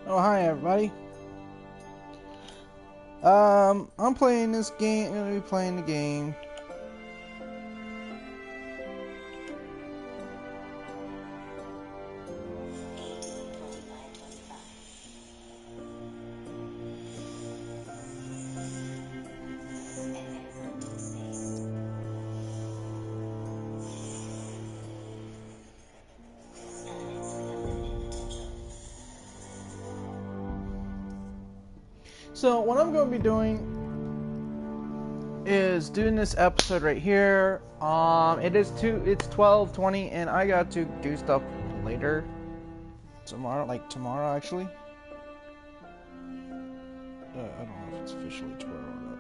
Oh, hi everybody. I'm playing this game. I'm gonna be playing the game. So what I'm going to be doing is doing this episode right here. It's 12:20 and I got to do stuff later. Tomorrow actually. I don't know if it's officially 12 or not.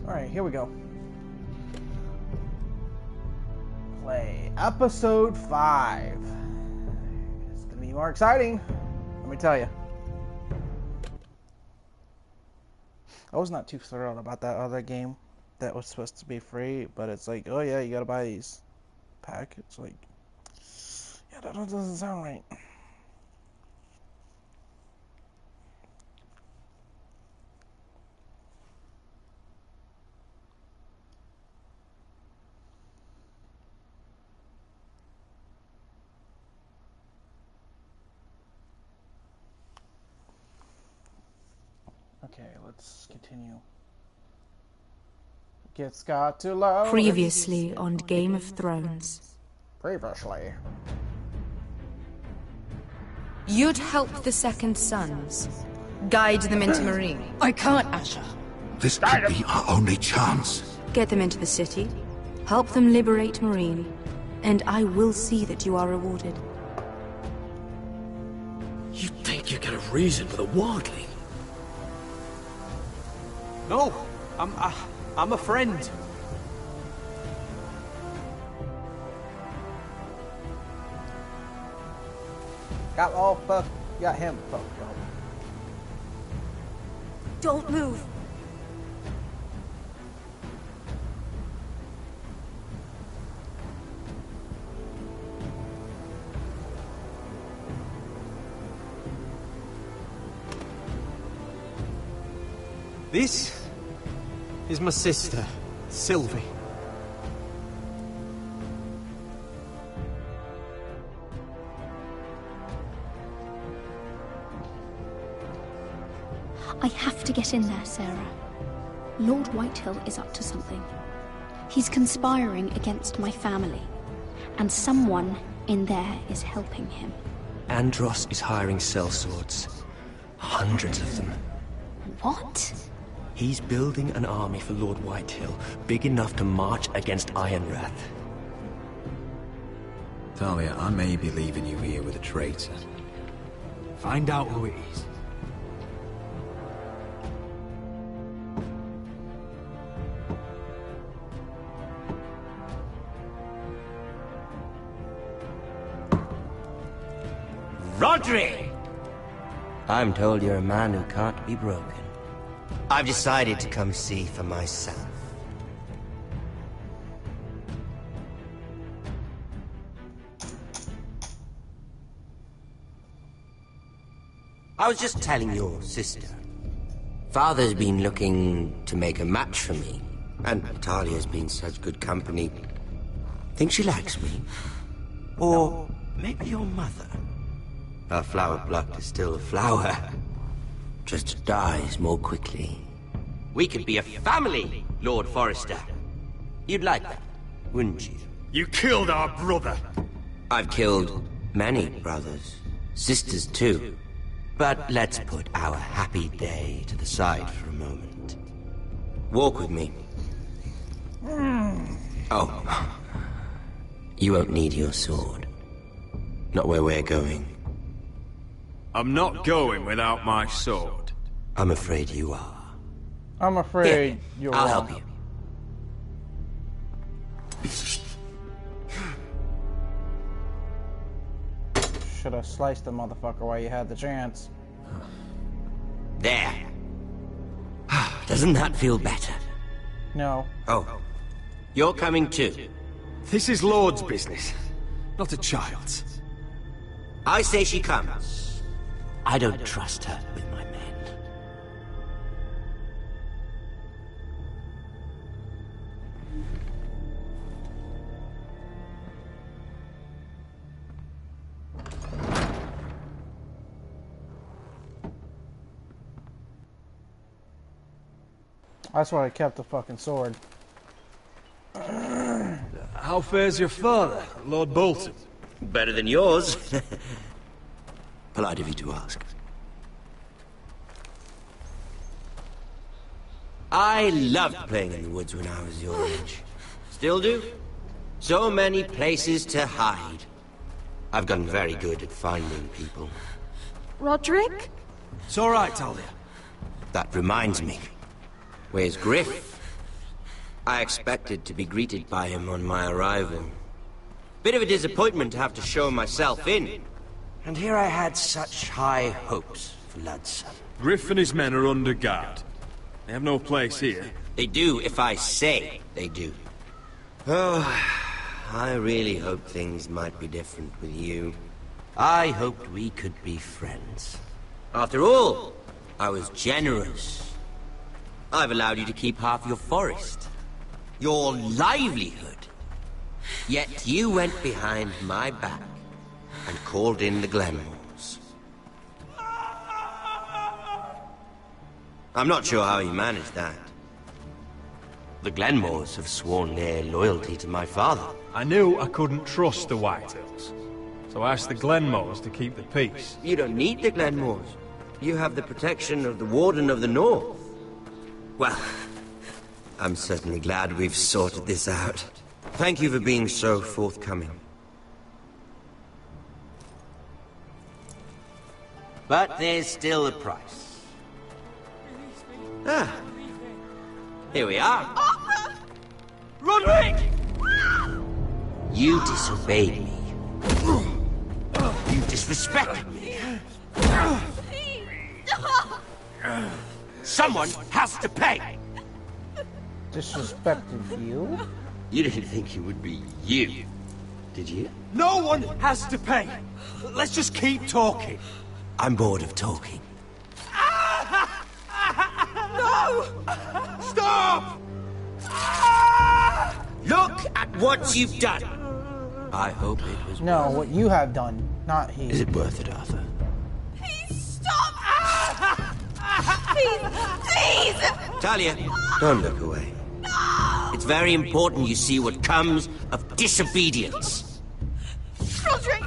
Alright, here we go. Play episode 5. It's gonna be more exciting, let me tell you. I was not too thrilled about that other game that was supposed to be free, but it's like, oh yeah, you gotta buy these packets. Like, yeah, that doesn't sound right. Okay, let's continue. It's got to load. Previously on Game of Thrones. Previously. You'd help the Second Sons. Guide them into Marine. I can't, Asher. This could be our only chance. Get them into the city. Help them liberate Marine. And I will see that you are rewarded. You think you get a reason with a wardling? No, I'm a friend. Got him fucked up. Don't move. This is my sister, Sylvie. I have to get in there, Sarah. Lord Whitehill is up to something. He's conspiring against my family, and someone in there is helping him. Andros is hiring sellswords. Hundreds of them. What? He's building an army for Lord Whitehill, big enough to march against Ironrath. Talia, I may be leaving you here with a traitor. Find out who it is. Rodri! I'm told you're a man who can't be broken. I've decided to come see for myself. I was just telling your sister. Father's been looking to make a match for me, and Talia's been such good company. Think she likes me? Or maybe your mother? Her flower plucked is still a flower. Just dies more quickly. We could be a family, Lord Forrester. You'd like that, wouldn't you? You killed our brother! I've killed many brothers, sisters too. But let's put our happy day to the side for a moment. Walk with me. Oh. You won't need your sword. Not where we're going. I'm not going without my sword. I'm afraid you are. I'm afraid you're I'll wrong. help you. Should have sliced the motherfucker while you had the chance. There. Doesn't that feel better? No. Oh. You're coming too. This is Lord's business, not a child's. I say she comes. I don't trust her with my men. That's why I kept the fucking sword. How fares your father, Lord Bolton? Better than yours. Polite of you to ask. I loved playing in the woods when I was your age. Still do. So many places to hide. I've gotten very good at finding people. Roderick? It's all right, Talia. That reminds me. Where's Griff? I expected to be greeted by him on my arrival. Bit of a disappointment to have to show myself in. And here I had such high hopes for Ludson. Griff and his men are under guard. They have no place here. They do if I say they do. Oh, I really hoped things might be different with you. I hoped we could be friends. After all, I was generous. I've allowed you to keep half your forest. Your livelihood. Yet you went behind my back and called in the Glenmores. I'm not sure how you managed that. The Glenmores have sworn their loyalty to my father. I knew I couldn't trust the Whitehills, so I asked the Glenmores to keep the peace. You don't need the Glenmores. You have the protection of the Warden of the North. Well, I'm certainly glad we've sorted this out. Thank you for being so forthcoming. But there's still a price. Ah. Here we are. Arthur! Roderick! You disobeyed me. You disrespected me. Someone has to pay. Disrespected you? You didn't think it would be you, did you? No one has to pay. Let's just keep talking. I'm bored of talking. No! Stop! Look at what you've done. I hope it was. No, what you have done, not he. Is it worth it, Arthur? Please stop! Please! Talia, don't look away. It's very important you see what comes of disobedience. Roderick!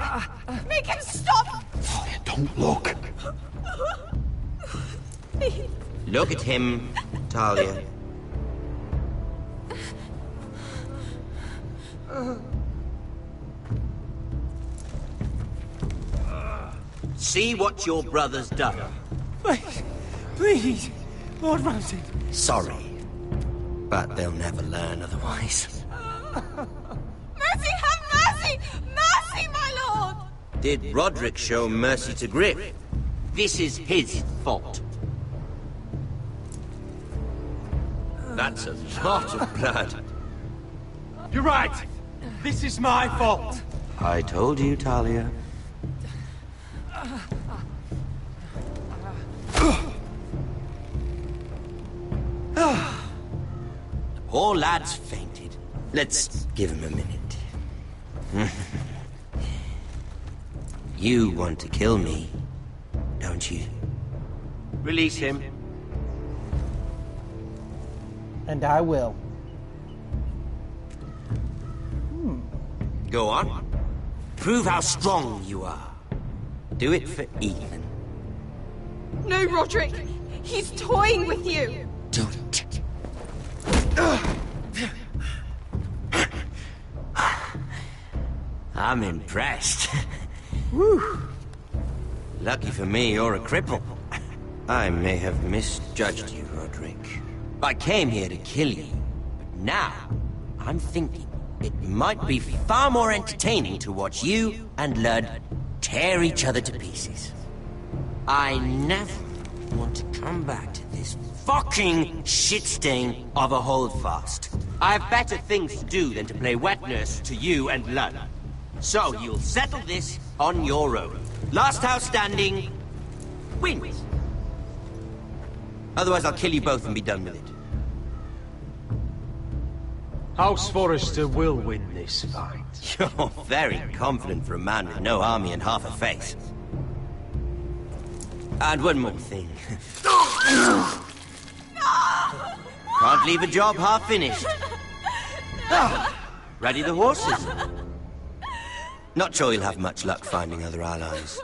Make him stop! Talia, don't look. Please. Look at him, Talia. See what your brother's done. Please, Lord Ramsay. Sorry, but they'll never learn otherwise. Mercy, have mercy! Mercy, my lord! Did Roderick show mercy to Griff? This is his fault. That's a lot of blood. You're right. This is my fault. I told you, Talia. The poor lad's fainted. Let's give him a minute. You want to kill me, don't you? Release him. And I will. Go on. Prove how strong you are. Do it for Ethan. No, Roderick! He's toying with you! Do it. I'm impressed. Whew. Lucky for me, you're a cripple. I may have misjudged you, Roderick. I came here to kill you. But now, I'm thinking it might be far more entertaining to watch you and Lud tear each other to pieces. I never want to come back to this fucking shit stain of a holdfast. I have better things to do than to play wet nurse to you and Lud. So you'll settle this on your own. Last house standing wins. Otherwise I'll kill you both and be done with it. House Forrester will win this fight. You're very confident for a man with no army and half a face. And one more thing. Can't leave a job half finished. Ready the horses? Not sure you'll have much luck finding other allies.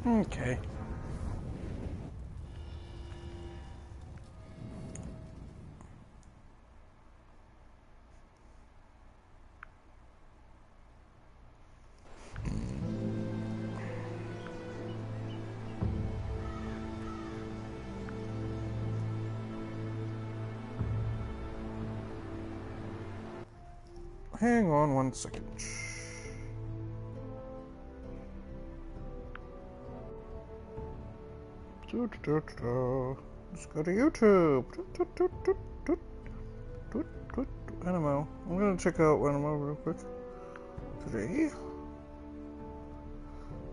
Okay. Hang on 1 second. Let's go to YouTube. Animo. I'm gonna check out Animo real quick.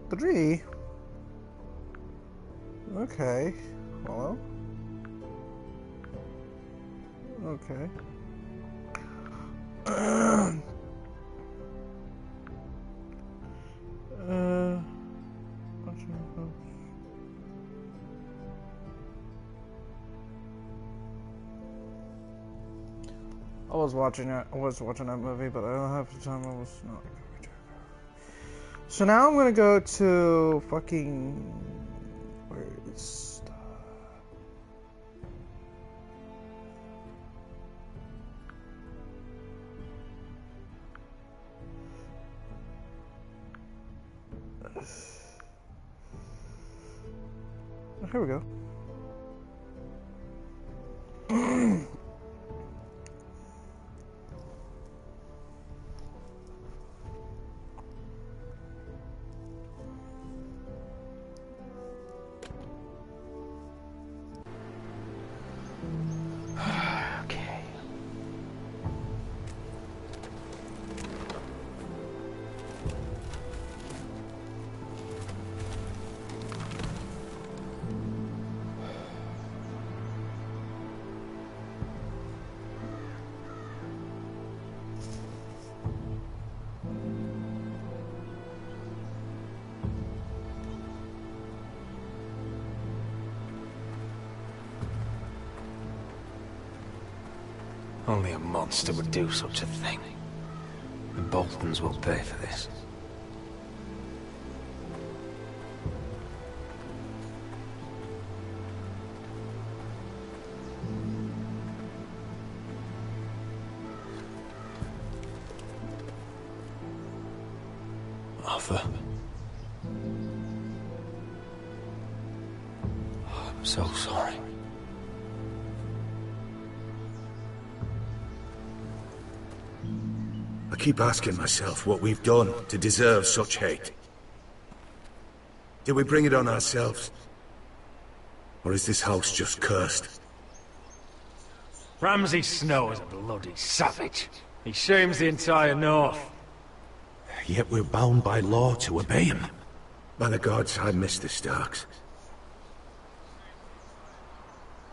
3. Okay. Hello. Okay. I was watching that movie, but I don't have the time. I was not. So now I'm gonna go to fucking. Where is here we go. Only a monster would do such a thing. The Boltons will pay for this. Arthur. I'm so sorry. I keep asking myself what we've done to deserve such hate. Did we bring it on ourselves? Or is this house just cursed? Ramsay Snow is a bloody savage. He shames the entire North. Yet we're bound by law to obey him. By the gods, I miss the Starks.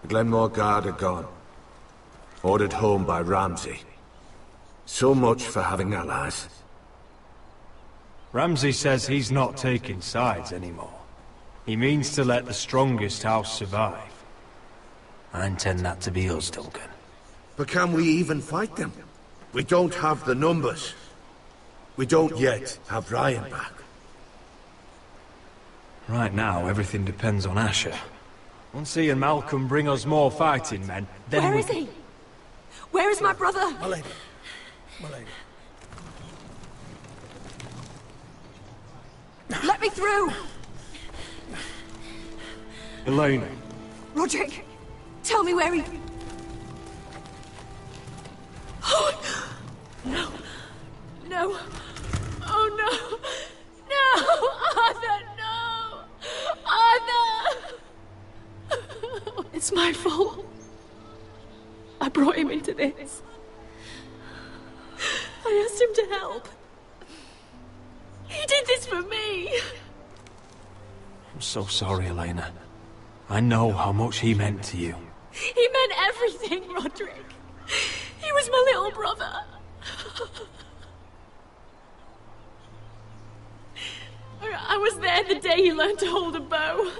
The Glenmore Guard are gone. Ordered home by Ramsay. So much for having allies. Ramsay says he's not taking sides anymore. He means to let the strongest house survive. I intend that to be us, Duncan. But can we even fight them? We don't have the numbers. We don't yet have Ryan back. Right now, everything depends on Asher. Once he and Malcolm bring us more fighting men, then Where is he? Where is my brother? My lady. My lady. Let me through! Elena. Roderick, tell me where he... Oh, no. No. Oh, no. No! Arthur, no! Arthur! It's my fault. I brought him into this. I asked him to help. He did this for me. I'm so sorry, Elena. I know how much he meant to you. He meant everything, Roderick. He was my little brother. I was there the day he learned to hold a bow.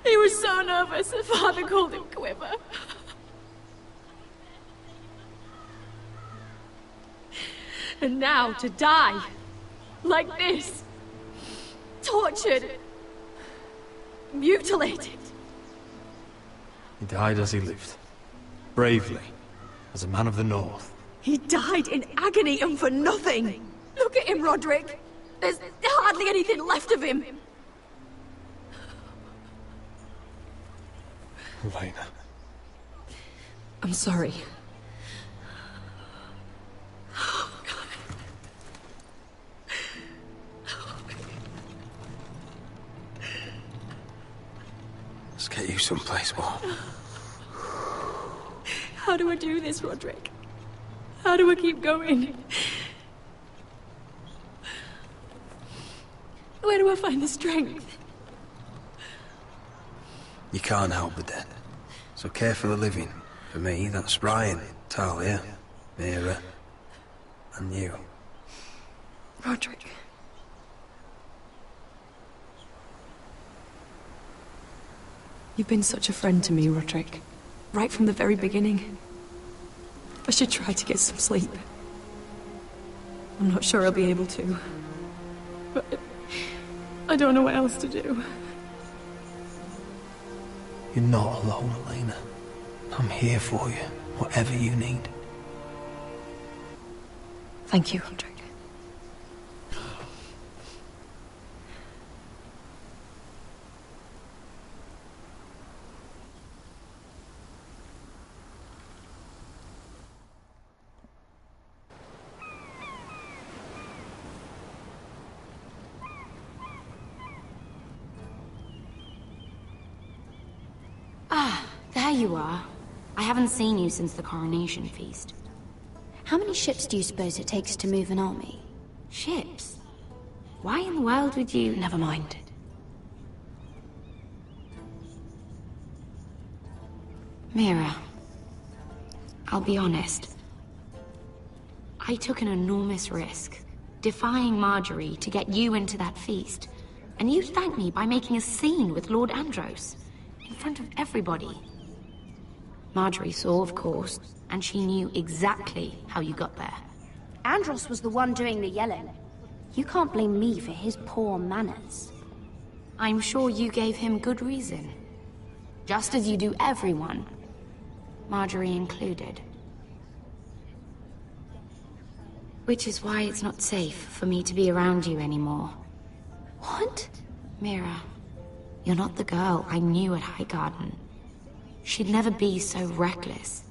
He was so nervous that Father called him Quiver. And now to die, like this, tortured, mutilated. He died as he lived. Bravely. As a man of the North. He died in agony and for nothing. Look at him, Roderick. There's hardly anything left of him. Elena. I'm sorry. Let's get you someplace warm. How do I do this, Roderick? How do I keep going? Where do I find the strength? You can't help the dead. So care for the living. For me, that's Ryan, Talia, Mira, and you. Roderick. You've been such a friend to me, Roderick. Right from the very beginning. I should try to get some sleep. I'm not sure I'll be able to. But I don't know what else to do. You're not alone, Elena. I'm here for you, whatever you need. Thank you, Roderick. Ah, there you are. I haven't seen you since the coronation feast. How many ships do you suppose it takes to move an army? Ships? Why in the world would you... Never mind. Mira, I'll be honest. I took an enormous risk, defying Marjorie to get you into that feast. And you thanked me by making a scene with Lord Andros, in front of everybody. Marjorie saw, of course, and she knew exactly how you got there. Andros was the one doing the yelling. You can't blame me for his poor manners. I'm sure you gave him good reason. Just as you do everyone, Marjorie included. Which is why it's not safe for me to be around you anymore. What? Mira, you're not the girl I knew at Highgarden. She'd never be so reckless.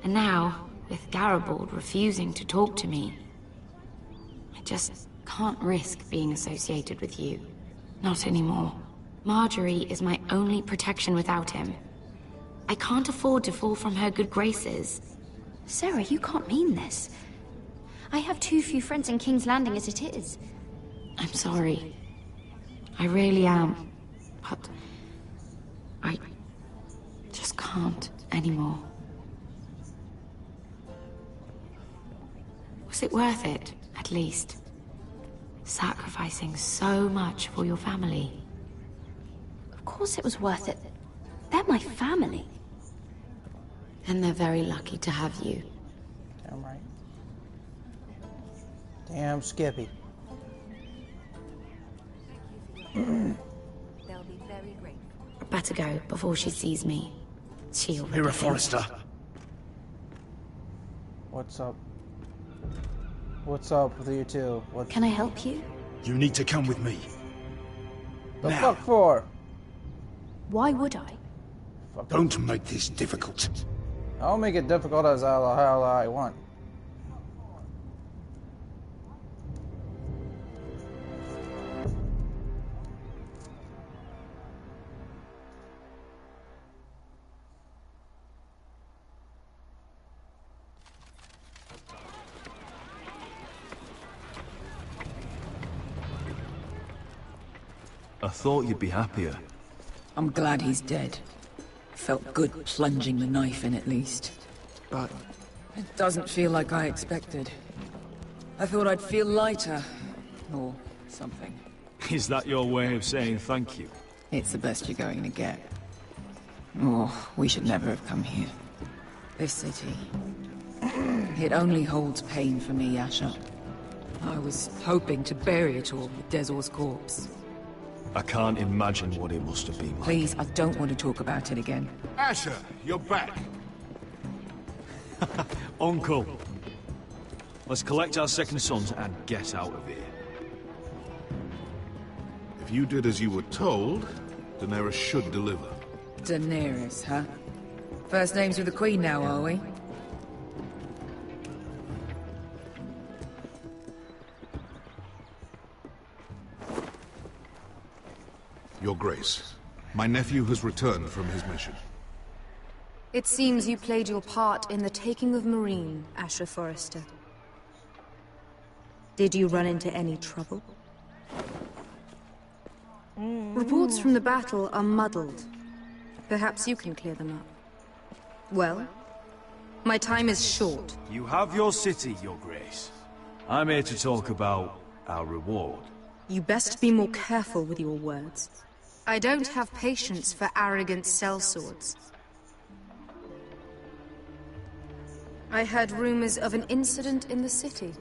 And now, with Garibald refusing to talk to me, I just can't risk being associated with you. Not anymore. Marjorie is my only protection without him. I can't afford to fall from her good graces. Sarah, you can't mean this. I have too few friends in King's Landing as it is. I'm sorry. I really am. But I just can't anymore. Was it worth it, at least? Sacrificing so much for your family? Of course it was worth it. They're my family. And they're very lucky to have you. Damn right. Damn Skippy. They'll be very grateful. Better go before she sees me. She'll... Mira Forrester. What's up? What's up with you two? What? Can I help you? You need to come with me. The now. fuck for? Why would I? Fuck. Don't make this difficult. I'll make it difficult as hell I want. I thought you'd be happier. I'm glad he's dead. Felt good plunging the knife in at least. But it doesn't feel like I expected. I thought I'd feel lighter. Or something. Is that your way of saying thank you? It's the best you're going to get. Oh, we should never have come here. This city. It only holds pain for me, Asher. I was hoping to bury it all with Dezor's corpse. I can't imagine what it must have been like. Please, I don't want to talk about it again. Asher, you're back. Uncle. Let's collect our second sons and get out of here. If you did as you were told, Daenerys should deliver. Daenerys, huh? First names with the Queen now, are we? Your Grace, my nephew has returned from his mission. It seems you played your part in the taking of Marine, Asher Forrester. Did you run into any trouble? Reports from the battle are muddled. Perhaps you can clear them up. Well, my time is short. You have your city, Your Grace. I'm here to talk about our reward. You best be more careful with your words. I don't have patience for arrogant sellswords. I heard rumors of an incident in the city.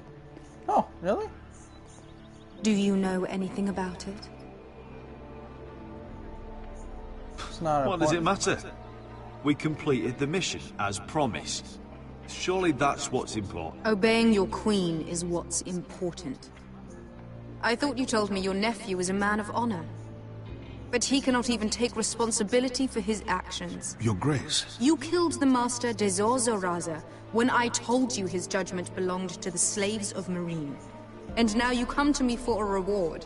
Oh, really? Do you know anything about it? It's not What does it matter? We completed the mission, as promised. Surely that's what's important. Obeying your queen is what's important. I thought you told me your nephew was a man of honor. But he cannot even take responsibility for his actions. Your Grace. You killed the master Dezor Zoraza when I told you his judgment belonged to the slaves of Marine. And now you come to me for a reward.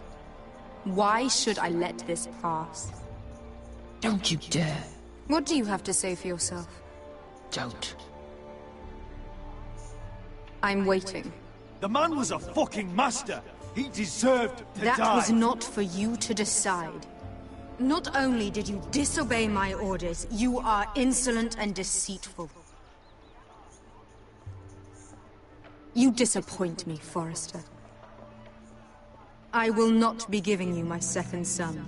Why should I let this pass? Don't you dare. What do you have to say for yourself? Don't. I'm waiting. The man was a fucking master. He deserved to die. That was not for you to decide. Not only did you disobey my orders, you are insolent and deceitful. You disappoint me, Forrester. I will not be giving you my second son.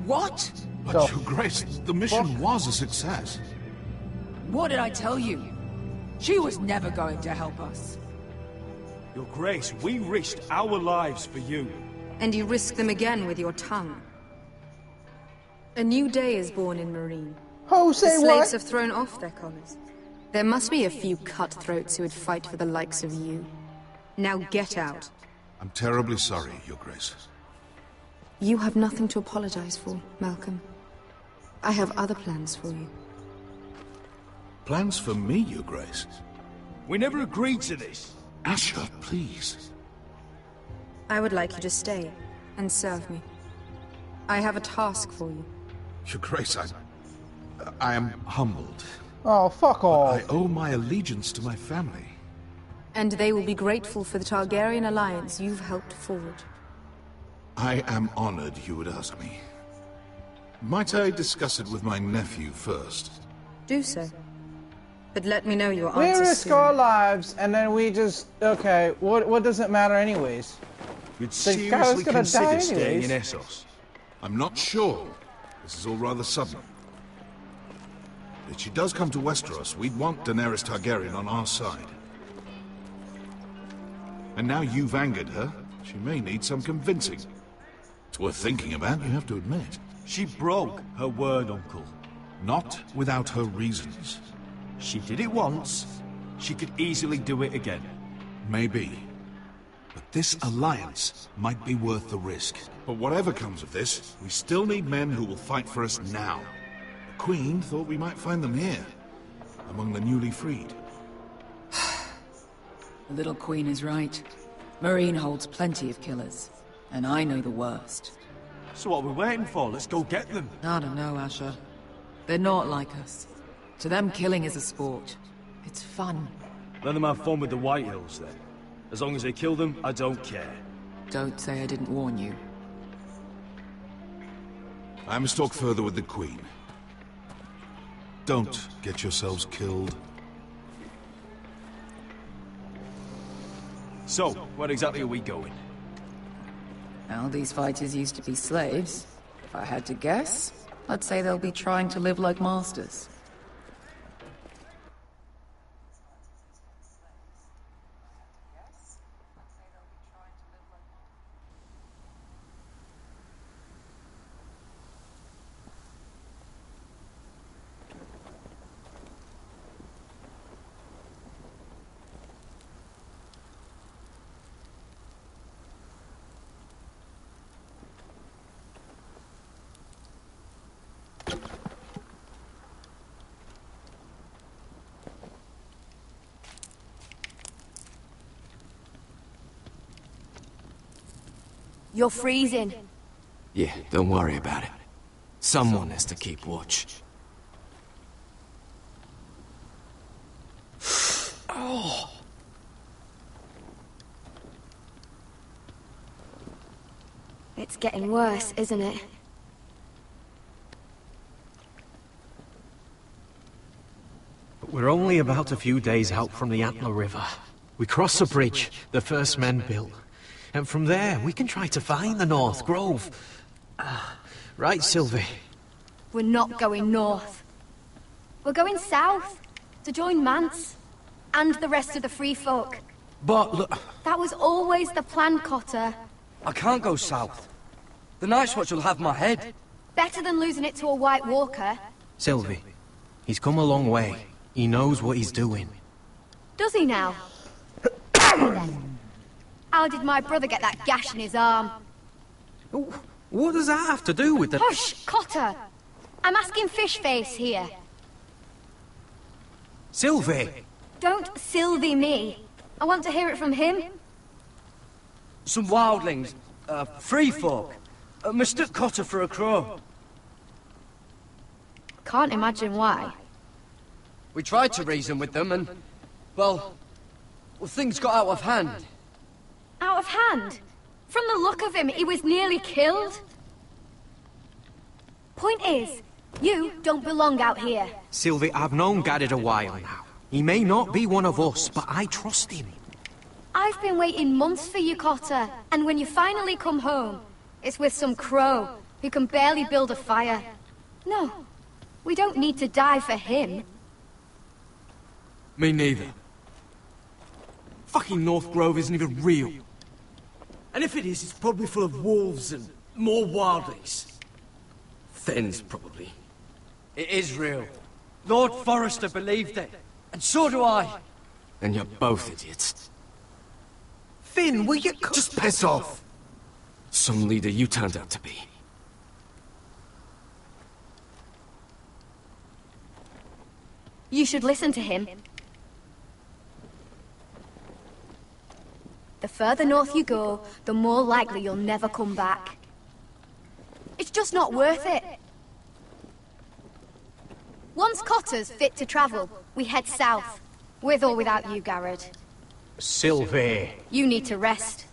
What? But Your Grace, the mission was a success. What did I tell you? She was never going to help us. Your Grace, we risked our lives for you. And you risk them again with your tongue. A new day is born in Marine. Oh, say the what? slaves have thrown off their collars. There must be a few cutthroats who would fight for the likes of you. Now get out. I'm terribly sorry, Your Grace. You have nothing to apologize for, Malcolm. I have other plans for you. Plans for me, Your Grace? We never agreed to this. Asher, please. I would like you to stay and serve me. I have a task for you. Your Grace, I am humbled. Oh, fuck off. I owe my allegiance to my family. And they will be grateful for the Targaryen alliance you've helped forward. I am honored you would ask me. Might I discuss it with my nephew first? Do so. But let me know your We answer risk soon. our lives, and then we just... Okay, what does it matter anyways? You'd The guy was seriously gonna die consider staying in anyways. Essos? I'm not sure. This is all rather sudden. If she does come to Westeros, we'd want Daenerys Targaryen on our side. And now you've angered her, she may need some convincing. It's worth thinking about, you have to admit. She broke her word, Uncle. Not without her reasons. She did it once. She could easily do it again. Maybe. But this alliance might be worth the risk. But whatever comes of this, we still need men who will fight for us now. The Queen thought we might find them here, among the newly freed. The little queen is right. Marine holds plenty of killers, and I know the worst. So what are we waiting for? Let's go get them. I don't know, Asher. They're not like us. To them, killing is a sport. It's fun. Let them have fun with the White Hills, then. As long as they kill them, I don't care. Don't say I didn't warn you. I must talk further with the Queen. Don't get yourselves killed. So, where exactly are we going? Well, these fighters used to be slaves. If I had to guess, I'd say they'll be trying to live like masters. You're freezing. Yeah, don't worry about it. Someone has to keep watch. Oh. It's getting worse, isn't it? But we're only about a few days out from the Antler River. We cross a bridge the first men built. And from there, we can try to find the North Grove. Right, Sylvie? We're not going north. We're going south, to join Mance, and the rest of the Free Folk. But look... That was always the plan, Cotter. I can't go south. The Night's Watch will have my head. Better than losing it to a White Walker. Sylvie, he's come a long way. He knows what he's doing. Does he now? How did my brother get that gash in his arm? What does that have to do with the... Hush, Cotter! I'm asking Fishface here. Sylvie! Don't Sylvie me. I want to hear it from him. Some wildlings, free folk, mistook Cotter for a crow. Can't imagine why. We tried to reason with them and, well, things got out of hand. Out of hand? From the look of him, he was nearly killed. Point is, you don't belong out here. Sylvie, I've known Gaddard a while now. He may not be one of us, but I trust him. I've been waiting months for you, Cotter. And when you finally come home, it's with some crow who can barely build a fire. No, we don't need to die for him. Me neither. Fucking North Grove isn't even real. And if it is, it's probably full of wolves and more wildlings. Thens, probably. It is real. Lord Forrester believed it. And so do I. And you're both idiots. Finn, will you... Just piss off! Some leader you turned out to be. You should listen to him. The further north you go, the more likely you'll never come back. It's just not worth it. Once Cotter's fit to travel, we head south. With or without you, Garrett. Sylvie. You need to rest.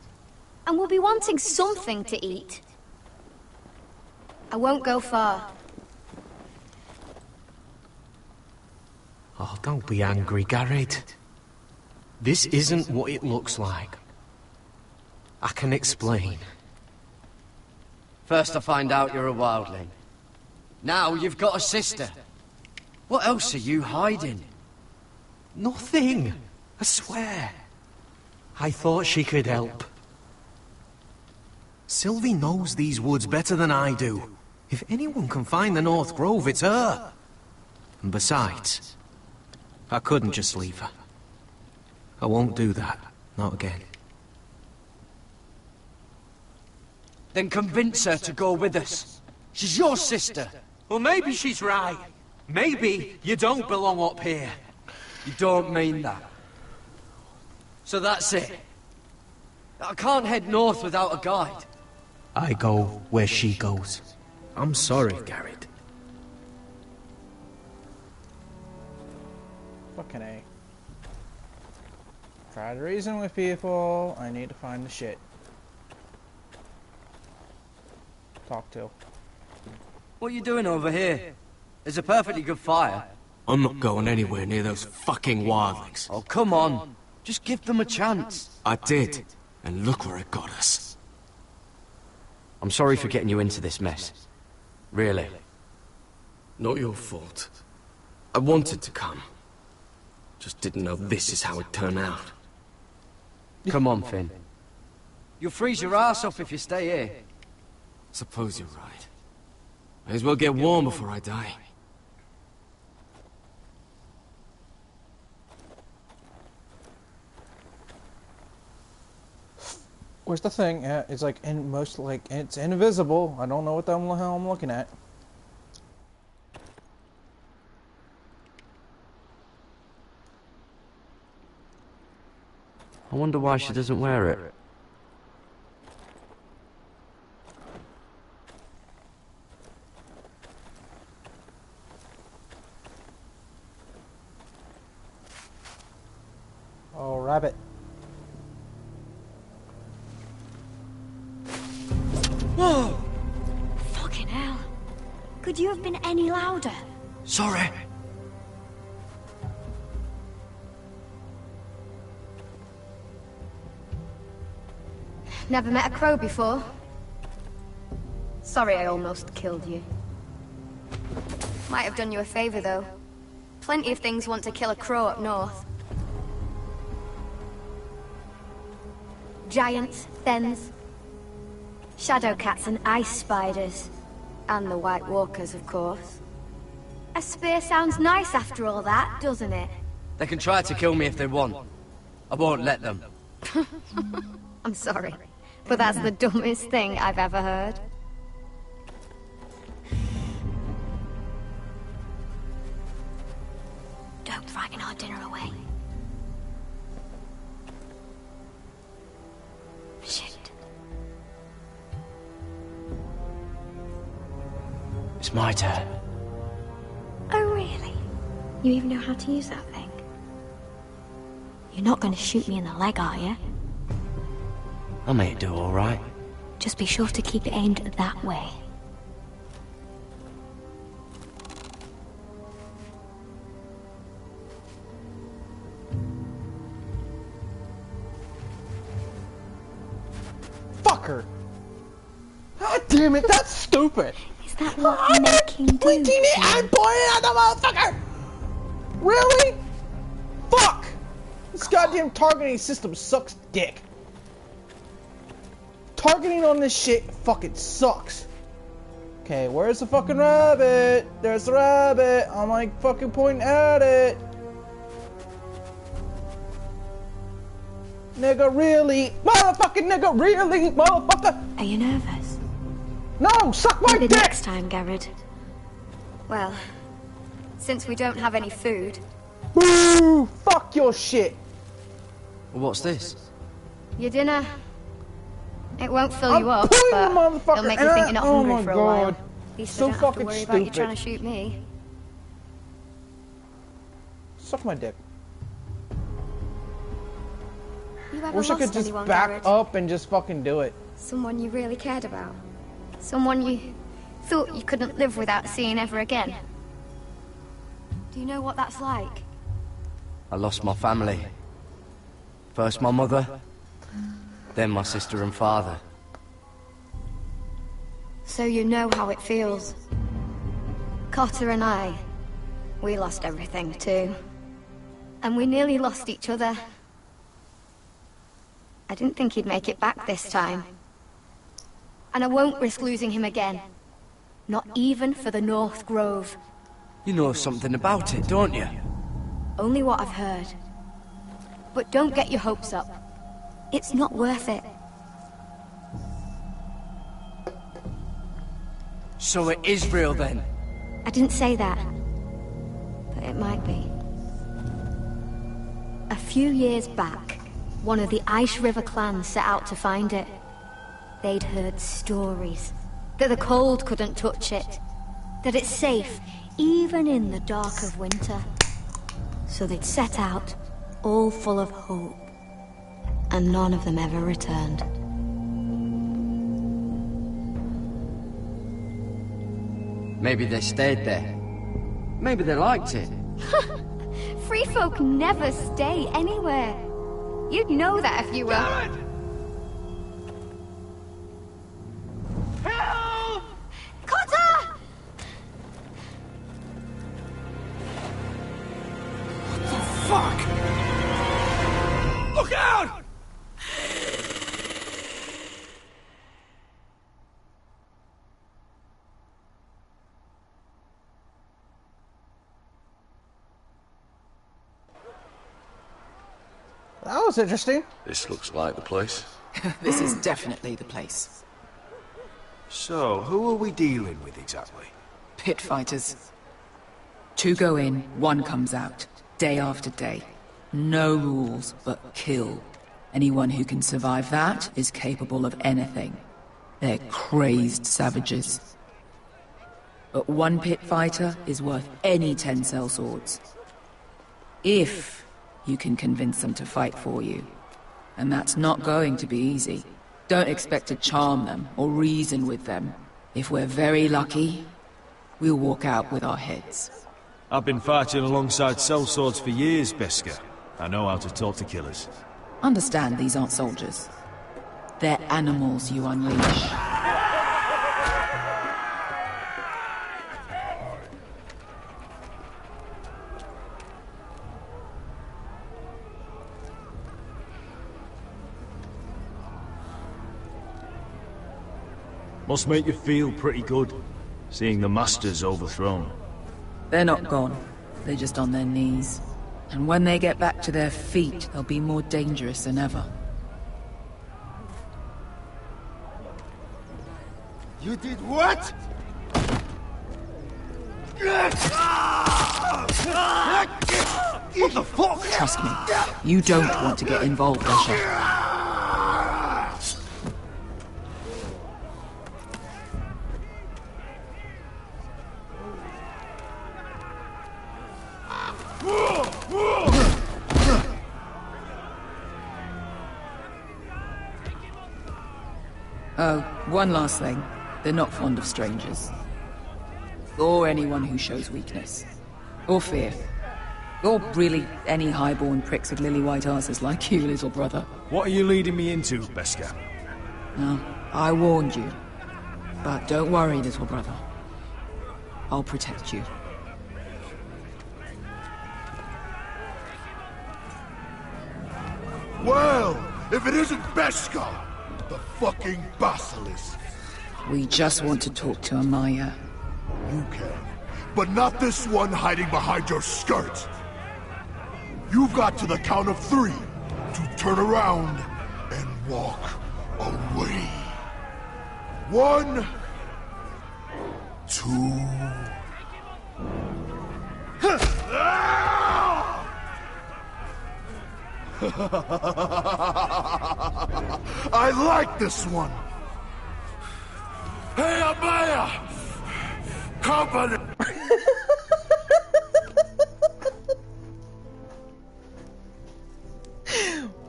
And we'll be wanting something to eat. I won't go far. Oh, don't be angry, Garrett. This isn't what it looks like. I can explain. First I find out you're a wildling. Now you've got a sister. What else are you hiding? Nothing. I swear. I thought she could help. Sylvie knows these woods better than I do. If anyone can find the North Grove, it's her. And besides, I couldn't just leave her. I won't do that. Not again. Then convince her to go with us. She's your sister. Well, maybe she's right. Maybe you don't belong up here. You don't mean that. So that's it. I can't head north without a guide. I go where she goes. I'm sorry, Garrett. Fucking A. Try to reason with people. I need to find the shit. Talk to. What are you doing over here? There's a perfectly good fire. I'm not going anywhere near those fucking wildlings. Oh, come on. Just give them a chance. I did, and look where it got us. I'm sorry for getting you into this mess. Really. Not your fault. I wanted to come. Just didn't know this is how it turned out. Come on, Finn. You'll freeze your ass off if you stay here. Suppose you're right. May as well get warm before I die. Where's the thing? Yeah, it's like it's invisible. I don't know what the hell I'm looking at. I wonder why she doesn't wear it. Oh, rabbit. Whoa! Fucking hell. Could you have been any louder? Sorry. Never met a crow before. Sorry I almost killed you. Might have done you a favor, though. Plenty of things want to kill a crow up north. Giants, thens, shadow cats and ice spiders. And the White Walkers, of course. A spear sounds nice after all that, doesn't it? They can try to kill me if they want. I won't let them. I'm sorry, but that's the dumbest thing I've ever heard. Don't frighten our dinner away. Shit. It's my turn. Oh, really? You even know how to use that thing? You're not going to shoot me in the leg, are you? I may do all right. Just be sure to keep it aimed that way. Fucker! God damn it, that's stupid! Is that what I'm making do? Clicking it and pointing at the motherfucker! Really? Fuck! This goddamn targeting system sucks dick. Targeting on this shit fucking sucks. Okay, where's the fucking rabbit? There's the rabbit. I'm like fucking pointing at it. Nigga, really? Motherfucking nigga, really? Motherfucker! Are you nervous? No, suck my Maybe dick! next time, Garrett. Well, since we don't have any food... Boo! Fuck your shit! What's this? Your dinner... It won't fill you up, but it'll make you think you're not hungry for a while. At least So I don't have to fucking worry about you stupid. trying to shoot me. Suck my dick. You ever Wish I could lost just anyone, back Garrett? up and just fucking do it. Someone you really cared about? Someone you thought you couldn't live without seeing ever again? Do you know what that's like? I lost my family. First my mother, then my sister and father. So you know how it feels. Cotter and I, we lost everything too. And we nearly lost each other. I didn't think he'd make it back this time. And I won't risk losing him again. Not even for the North Grove. You know something about it, don't you? Only what I've heard. But don't get your hopes up. It's not worth it. So it is real then? I didn't say that. But it might be. A few years back, one of the Ice River clans set out to find it. They'd heard stories. That the cold couldn't touch it. That it's safe, even in the dark of winter. So they'd set out, all full of hope. And none of them ever returned. Maybe they stayed there. Maybe they liked it. Free folk never stay anywhere. You'd know that if you were... Help! Cotter! What the fuck? Look out! That was interesting. This looks like the place. This is definitely the place. So, who are we dealing with exactly? Pit fighters. 2 go in, 1 comes out. Day after day. No rules, but kill. Anyone who can survive that is capable of anything. They're crazed savages. But 1 pit fighter is worth any 10 sellswords. If you can convince them to fight for you. And that's not going to be easy. Don't expect to charm them or reason with them. If we're very lucky, we'll walk out with our heads. I've been fighting alongside sellswords for years, Beskar. I know how to talk to killers. Understand these aren't soldiers. They're animals you unleash. Must make you feel pretty good, seeing the Masters overthrown. They're not gone. They're just on their knees. And when they get back to their feet, they'll be more dangerous than ever. You did what? What the fuck? Trust me, you don't want to get involved, Asher. Oh, one last thing. They're not fond of strangers. Or anyone who shows weakness. Or fear. Or really any highborn pricks with lily-white asses like you, little brother. What are you leading me into, Beskar? No, I warned you. But don't worry, little brother. I'll protect you. Well, if it isn't Beskar, the fucking basilisk. We just want to talk to Amaya. You can, but not this one hiding behind your skirt. You've got to the count of 3 to turn around and walk away. 1, 2. I like this one. Hey, Amaya! Company!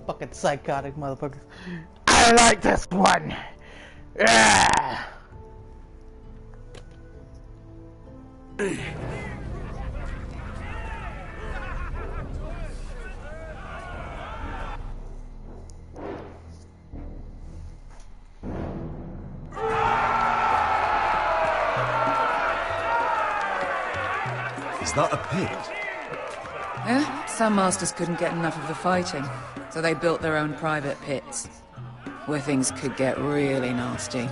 Fucking psychotic motherfucker. I like this one. Yeah. Is that a pit? Yeah, some masters couldn't get enough of the fighting, so they built their own private pits, where things could get really nasty.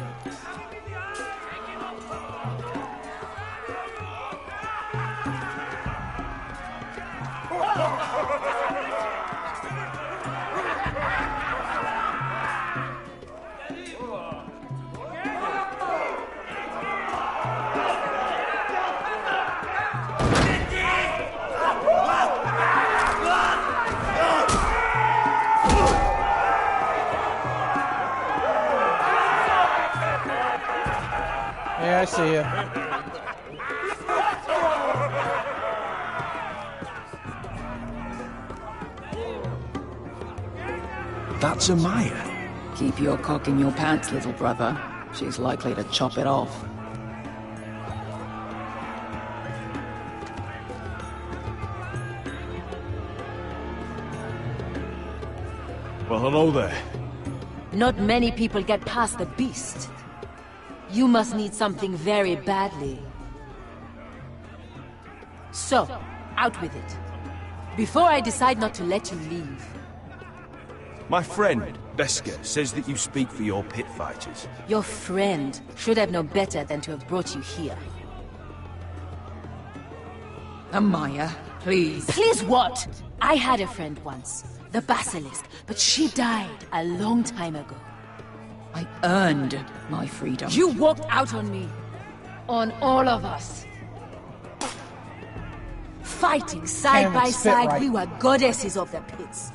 Yeah, I see you. That's Amaya. Keep your cock in your pants, little brother. She's likely to chop it off. Well, hello there. Not many people get past the beast. You must need something very badly. So, out with it. Before I decide not to let you leave. My friend, Beska, says that you speak for your pit fighters. Your friend should have known better than to have brought you here. Amaya, please. Please what? I had a friend once, the Basilisk, but she died a long time ago. I earned my freedom. You walked out on me. On all of us. Fighting side by side, we were goddesses of the pits.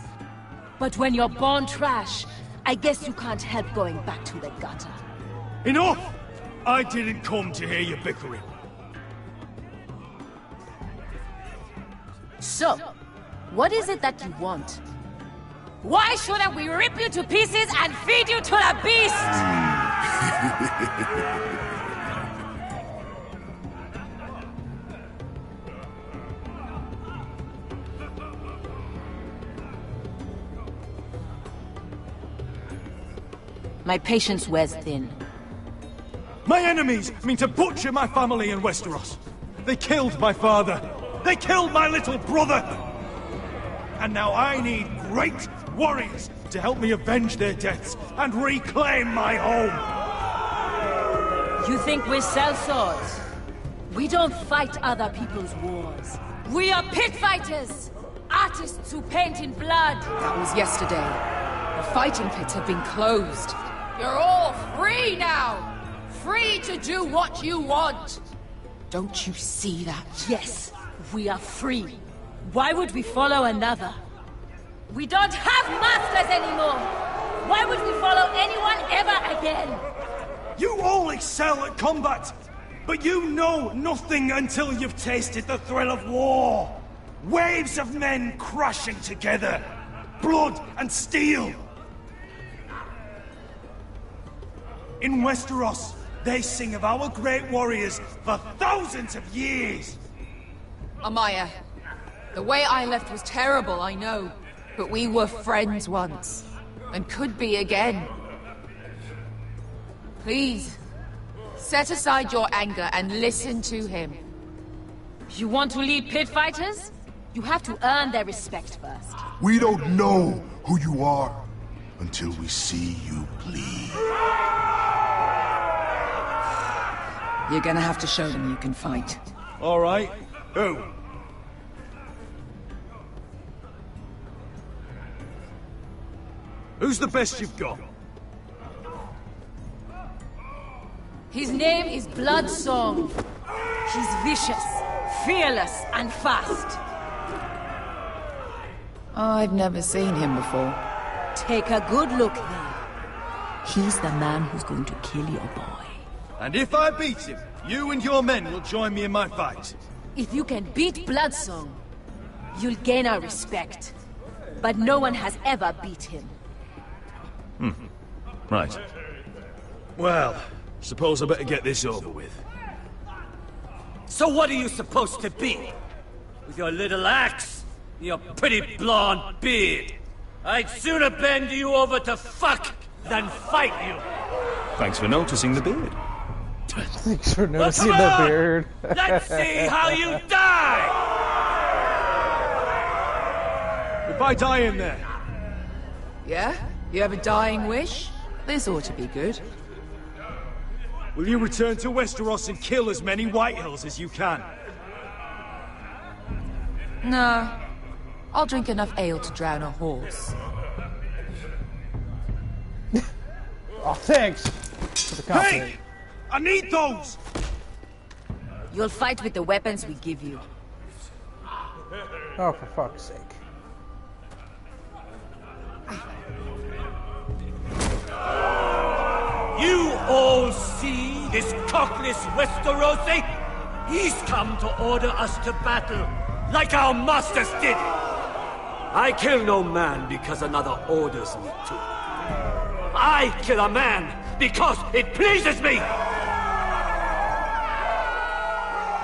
But when you're born trash, I guess you can't help going back to the gutter. Enough! I didn't come to hear you bickering. So, what is it that you want? Why shouldn't we rip you to pieces and feed you to the beast? My patience wears thin. My enemies mean to butcher my family in Westeros. They killed my father. They killed my little brother. And now I need great warriors to help me avenge their deaths and reclaim my home. You think we sell swords? We don't fight other people's wars. We are pit fighters! Artists who paint in blood! That was yesterday. The fighting pits have been closed. You're all free now! Free to do what you want! Don't you see that? Yes, we are free. Why would we follow another? We don't have masters anymore! Why would we follow anyone ever again? You all excel at combat, but you know nothing until you've tasted the thrill of war. Waves of men crashing together. Blood and steel. In Westeros, they sing of our great warriors for thousands of years. Amaya, the way I left was terrible, I know. But we were friends once. And could be again. Please, set aside your anger and listen to him. You want to lead pit fighters? You have to earn their respect first. We don't know who you are until we see you bleed. You're gonna have to show them you can fight. All right. Who? Who's the best you've got? His name is Bloodsong. He's vicious, fearless, and fast. I've never seen him before. Take a good look then. He's the man who's going to kill your boy. And if I beat him, you and your men will join me in my fight. If you can beat Bloodsong, you'll gain our respect. But no one has ever beat him. Right. Well, suppose I better get this over with. So what are you supposed to be? With your little axe? Your pretty blonde beard? I'd sooner bend you over to fuck than fight you. Thanks for noticing the beard. Thanks for Well, noticing come the on! beard. Let's see how you die! If I die in there, Yeah? You have a dying wish? This ought to be good. will you return to Westeros and kill as many Whitehills as you can? No. I'll drink enough ale to drown a horse. Oh, thanks for the compliment. Hey! I need those! You'll fight with the weapons we give you. Oh, for fuck's sake. You all see this cockless Westerosi? He's come to order us to battle, like our masters did. I kill no man because another orders me to. I kill a man because it pleases me!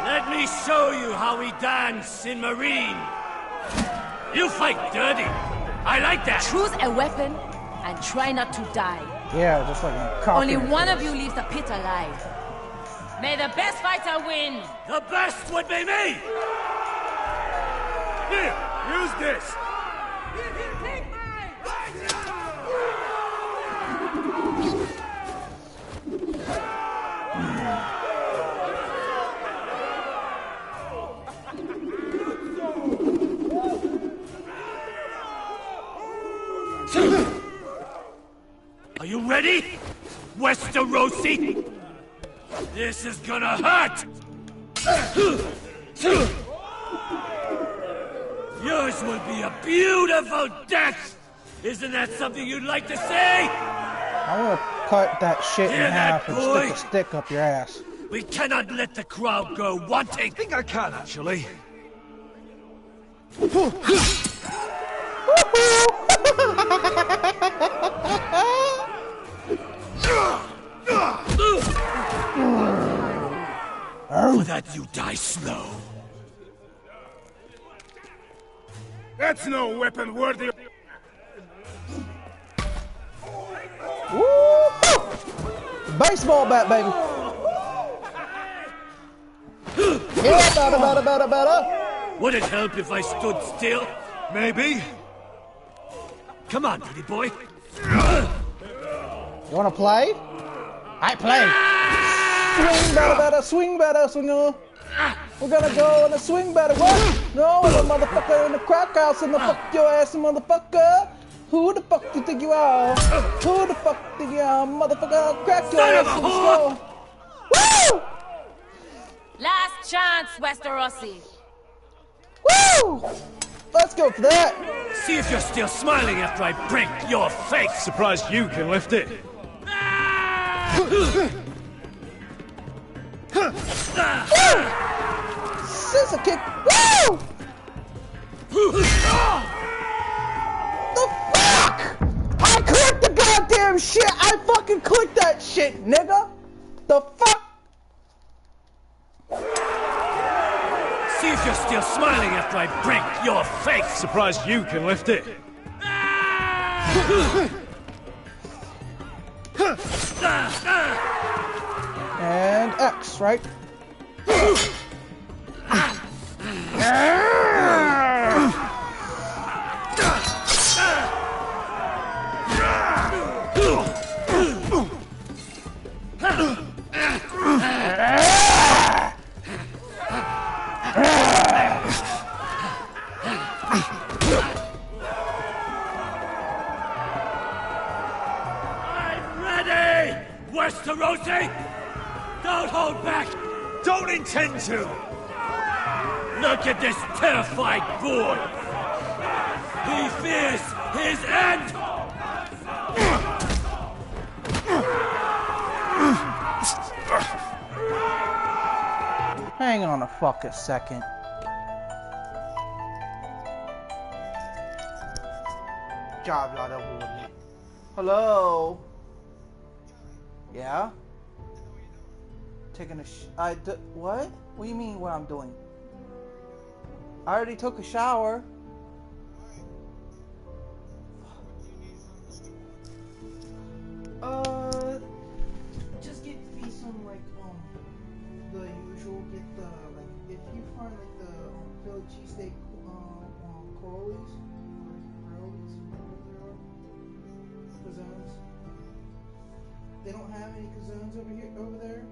Let me show you how we dance in Marine. You fight dirty. I like that. Choose a weapon and try not to die. Yeah, just like a cock. Only one of you leaves the pit alive. May the best fighter win. The best would be me! Here, use this! Are you ready, Westerosi? This is gonna hurt! Yours will be a beautiful death! Isn't that something you'd like to say? I want to cut that shit in Hear that, half and boy? stick a stick up your ass. We cannot let the crowd go wanting! I think I can, actually. For that you die slow. That's no weapon worthy of... Woo! Baseball bat, baby. Yeah, better. Would it help if I stood still? Maybe. Come on, pretty boy. You wanna play? I play. Swing better, swing better, swinger. We're gonna go on a swing better. What? No, the motherfucker in the crack house and the fuck your ass, motherfucker. Who the fuck do you think you are? Who the fuck do you are, motherfucker? Crack your ass in the skull. Woo! Last chance, Westerosi. Woo! Let's go for that. See if you're still smiling after I break your face. Surprised you can lift it. Scissor kick. Woo! The fuck? I clicked the goddamn shit. I fucking clicked that shit, nigga. The fuck? See if you're still smiling after I break your face. Surprised you can lift it. And X, right? Westerosi! Don't hold back! Don't intend to! Look at this terrified boy! He fears his end! Hang on a fucking second. Hello? Yeah? Taking a what? What do you mean what I'm doing? I already took a shower. Just get me some like the usual. Get the like if you find like the Philly cheesesteak Crowleys, Kazones. They don't have any Kazones over there.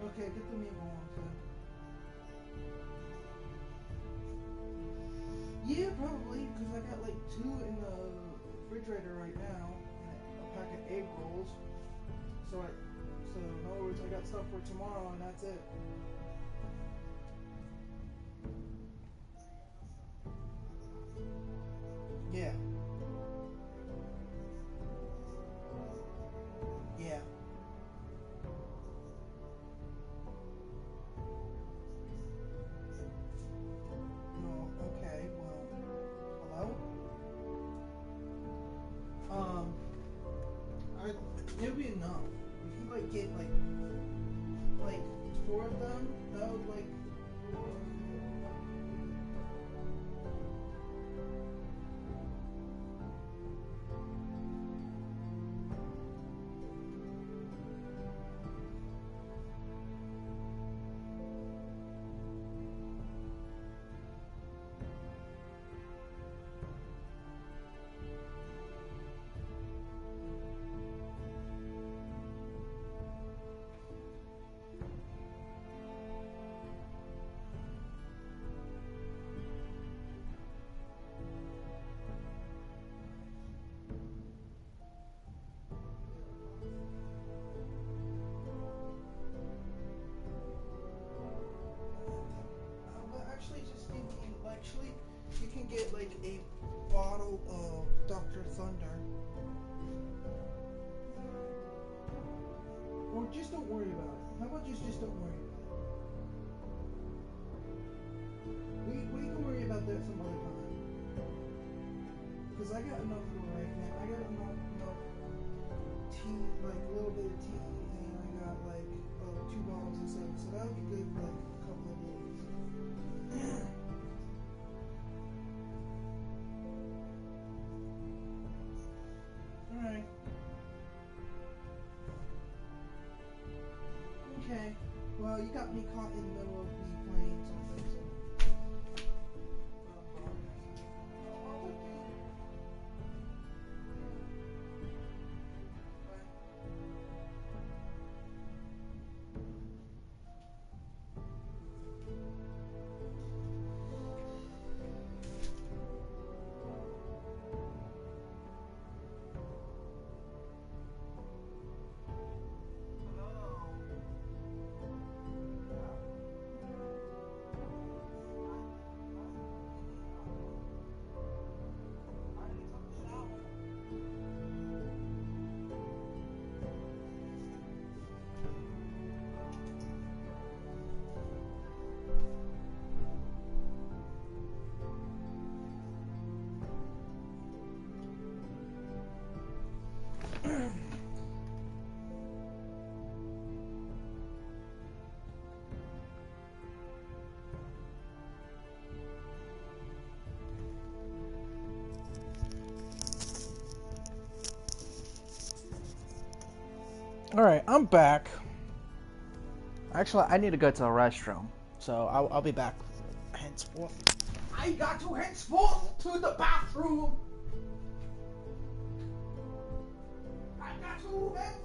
Okay, get the meatball one too. Yeah, probably, because I got like 2 in the refrigerator right now, and a pack of egg rolls. So in other words, I got stuff for tomorrow, and that's it. Yeah. Yeah. No, okay, well, hello? It'll be enough. If you, like, get, like 4 of them, that would, like, you can get like a bottle of Dr. Thunder. Or just don't worry about it. How about just don't worry about it? We can worry about that some other time. Because I got enough for right now. I got enough tea, like a little bit of tea, and I got like 2 bottles of soda. So that'll be good for like a couple of days. Alright. Okay. Well, you got me caught in the middle of me playing something, so. Alright, I'm back. Actually, I need to go to the restroom, so I'll be back henceforth. I got to henceforth to the bathroom! I got to henceforth!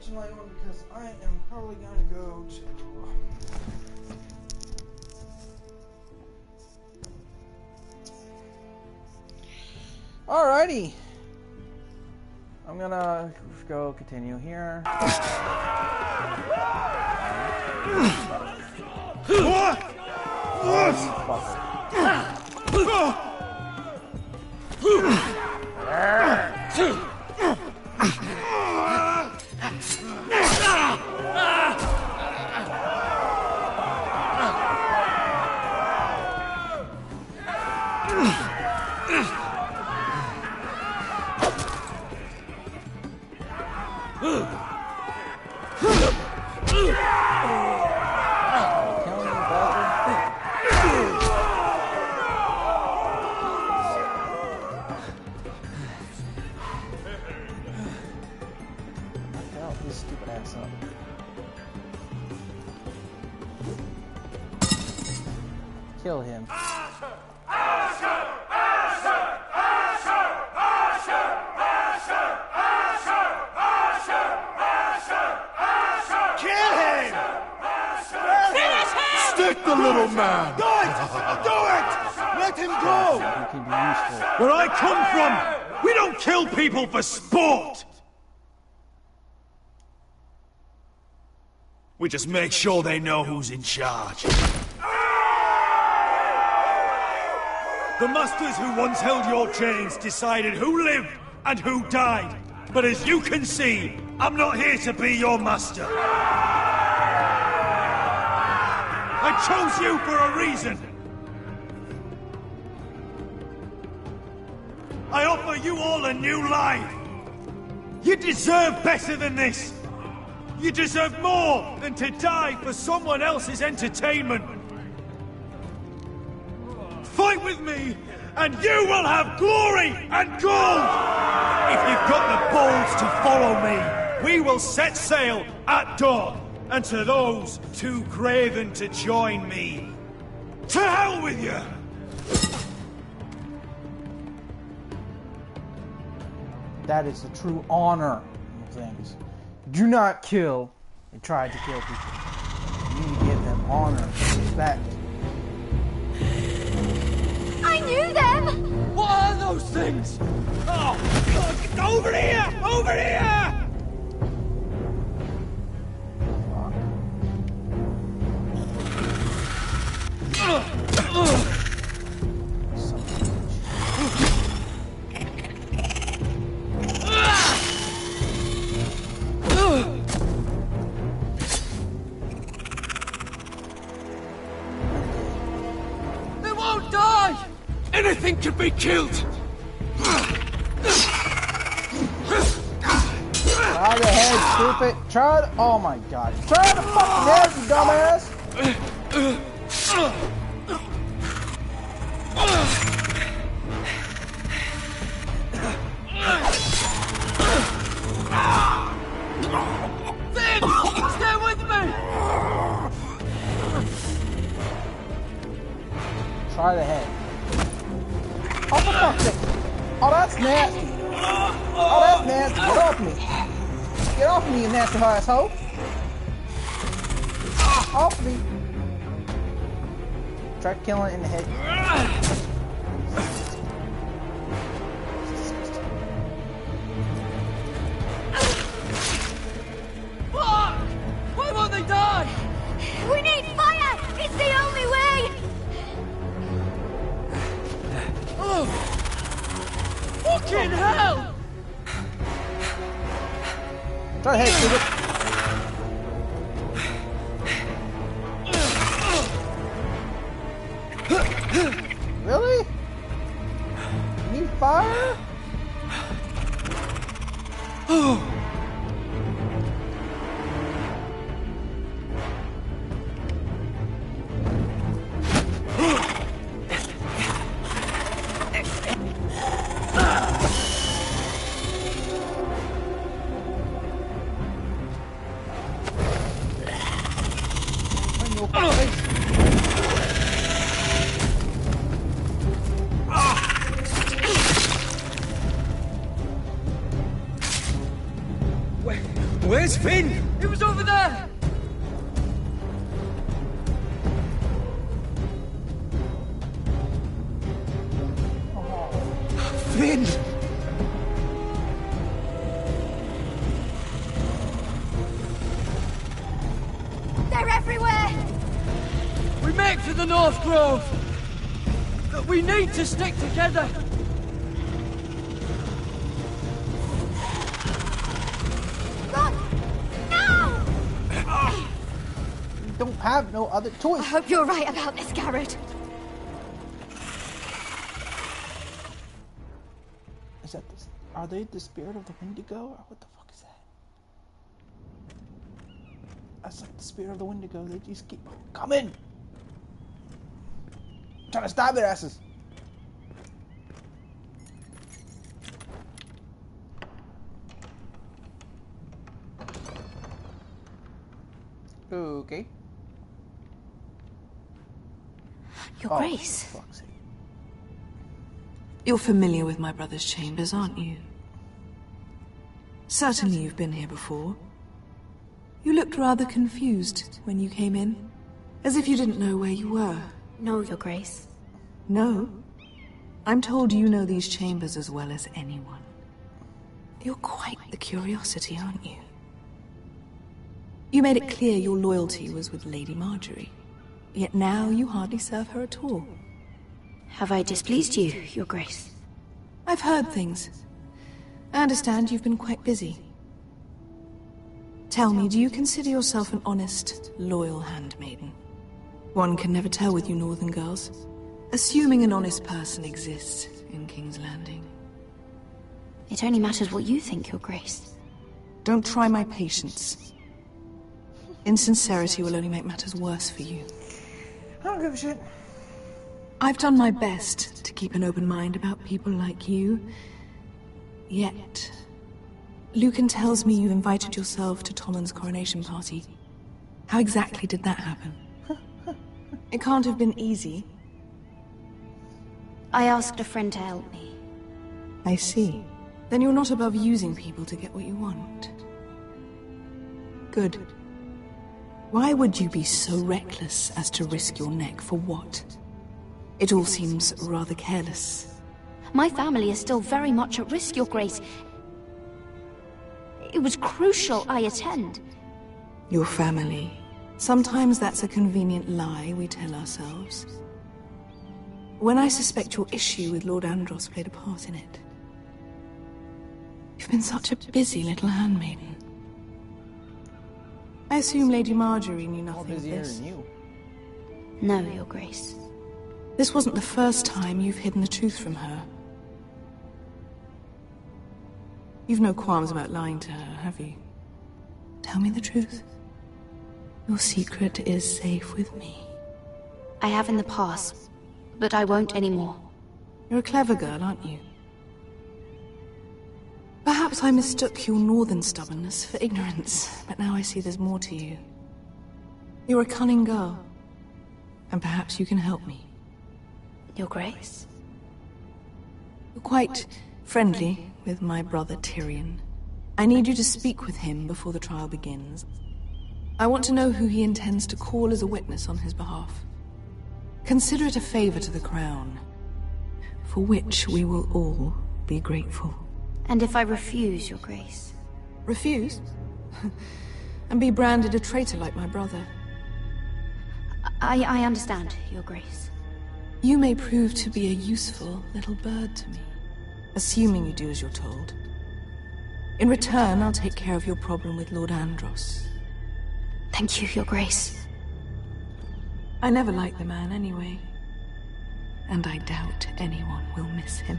kitchen light on because I am probably gonna go to. Alrighty. I'm gonna go continue here. Kill him. Stick the little man! Do it! Do it! Let him go! Where I come from, we don't kill people for sport! We just make sure they know who's in charge. The masters who once held your chains decided who lived and who died. But as you can see, I'm not here to be your master. I chose you for a reason. I offer you all a new life. You deserve better than this. You deserve more than to die for someone else's entertainment. Fight with me, and you will have glory and gold! If you've got the balls to follow me, we will set sail at dawn. And to those too craven to join me, to hell with you! That is the true honor of things. Do not kill and try to kill people. You need to give them honor and respect. I knew them! What are those things? Oh, God, over here! Over here! They won't die! Anything can be killed! Try the head, stupid! Try to— oh my god. Try the fucking head, you dumbass! Finn! Stay with me! Try the head. Oh, for fuck's sake! Oh, that's nasty! Oh, that's nasty! Get off me! Get off me, you nasty asshole! Off me! Try killing it in the head. Fuck! Why won't they die? We need fire! It's the only way! Oh! Fucking hell! Try the head, stupid! Really? You need fire? Oh! Where's Finn? It was over there! Finn! They're everywhere! We make for the North Grove! But we need to stick together! Run! Now! You don't have no other choice. I hope you're right about this, Garrett. Is that this? Are they the spirit of the Wendigo? Or what the fuck is that? That's like the spirit of the Wendigo. They just keep coming. I'm trying to stab their asses. Okay. Your Grace. You're familiar with my brother's chambers, aren't you? Certainly you've been here before. You looked rather confused when you came in, as if you didn't know where you were. No, Your Grace. No? I'm told you know these chambers as well as anyone. You're quite the curiosity, aren't you? You made it clear your loyalty was with Lady Marjorie, yet now you hardly serve her at all. Have I displeased you, Your Grace? I've heard things. I understand you've been quite busy. Tell me, do you consider yourself an honest, loyal handmaiden? One can never tell with you northern girls. Assuming an honest person exists in King's Landing. It only matters what you think, Your Grace. Don't try my patience. Insincerity will only make matters worse for you. I don't give a shit. I've done my best to keep an open mind about people like you. Yet, Lucan tells me you invited yourself to Tommen's coronation party. How exactly did that happen? It can't have been easy. I asked a friend to help me. I see. Then you're not above using people to get what you want. Good. Why would you be so reckless as to risk your neck for what? It all seems rather careless. My family is still very much at risk, Your Grace. It was crucial I attend. Your family. Sometimes that's a convenient lie we tell ourselves. When I suspect your issue with Lord Andros played a part in it. You've been such a busy little handmaiden. I assume Lady Marjorie knew nothing of this. Than you. No, Your Grace. This wasn't the first time you've hidden the truth from her. You've no qualms about lying to her, have you? Tell me the truth. Your secret is safe with me. I have in the past, but I won't anymore. You're a clever girl, aren't you? Perhaps I mistook your northern stubbornness for ignorance, but now I see there's more to you. You're a cunning girl, and perhaps you can help me. Your Grace? You're quite friendly with my brother Tyrion. I need you to speak with him before the trial begins. I want to know who he intends to call as a witness on his behalf. Consider it a favor to the crown, for which we will all be grateful. And if I refuse, Your Grace? Refuse? And be branded a traitor like my brother? I understand, Your Grace. You may prove to be a useful little bird to me, assuming you do as you're told. In return, I'll take care of your problem with Lord Andros. Thank you, Your Grace. I never liked the man anyway, and I doubt anyone will miss him.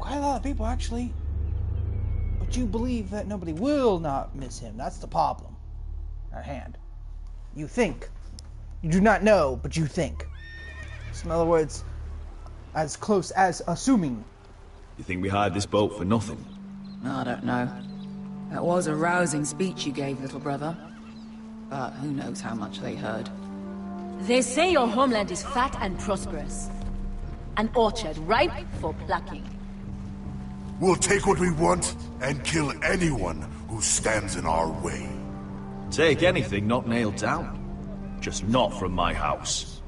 Quite a lot of people, actually. But you believe that nobody will not miss him. That's the problem at hand. You think. You do not know, but you think. So in other words, as close as assuming. You think we hired this boat for nothing? I don't know. That was a rousing speech you gave, little brother. But who knows how much they heard. They say your homeland is fat and prosperous. An orchard ripe for plucking. We'll take what we want and kill anyone who stands in our way. Take anything not nailed down. Just not from my house.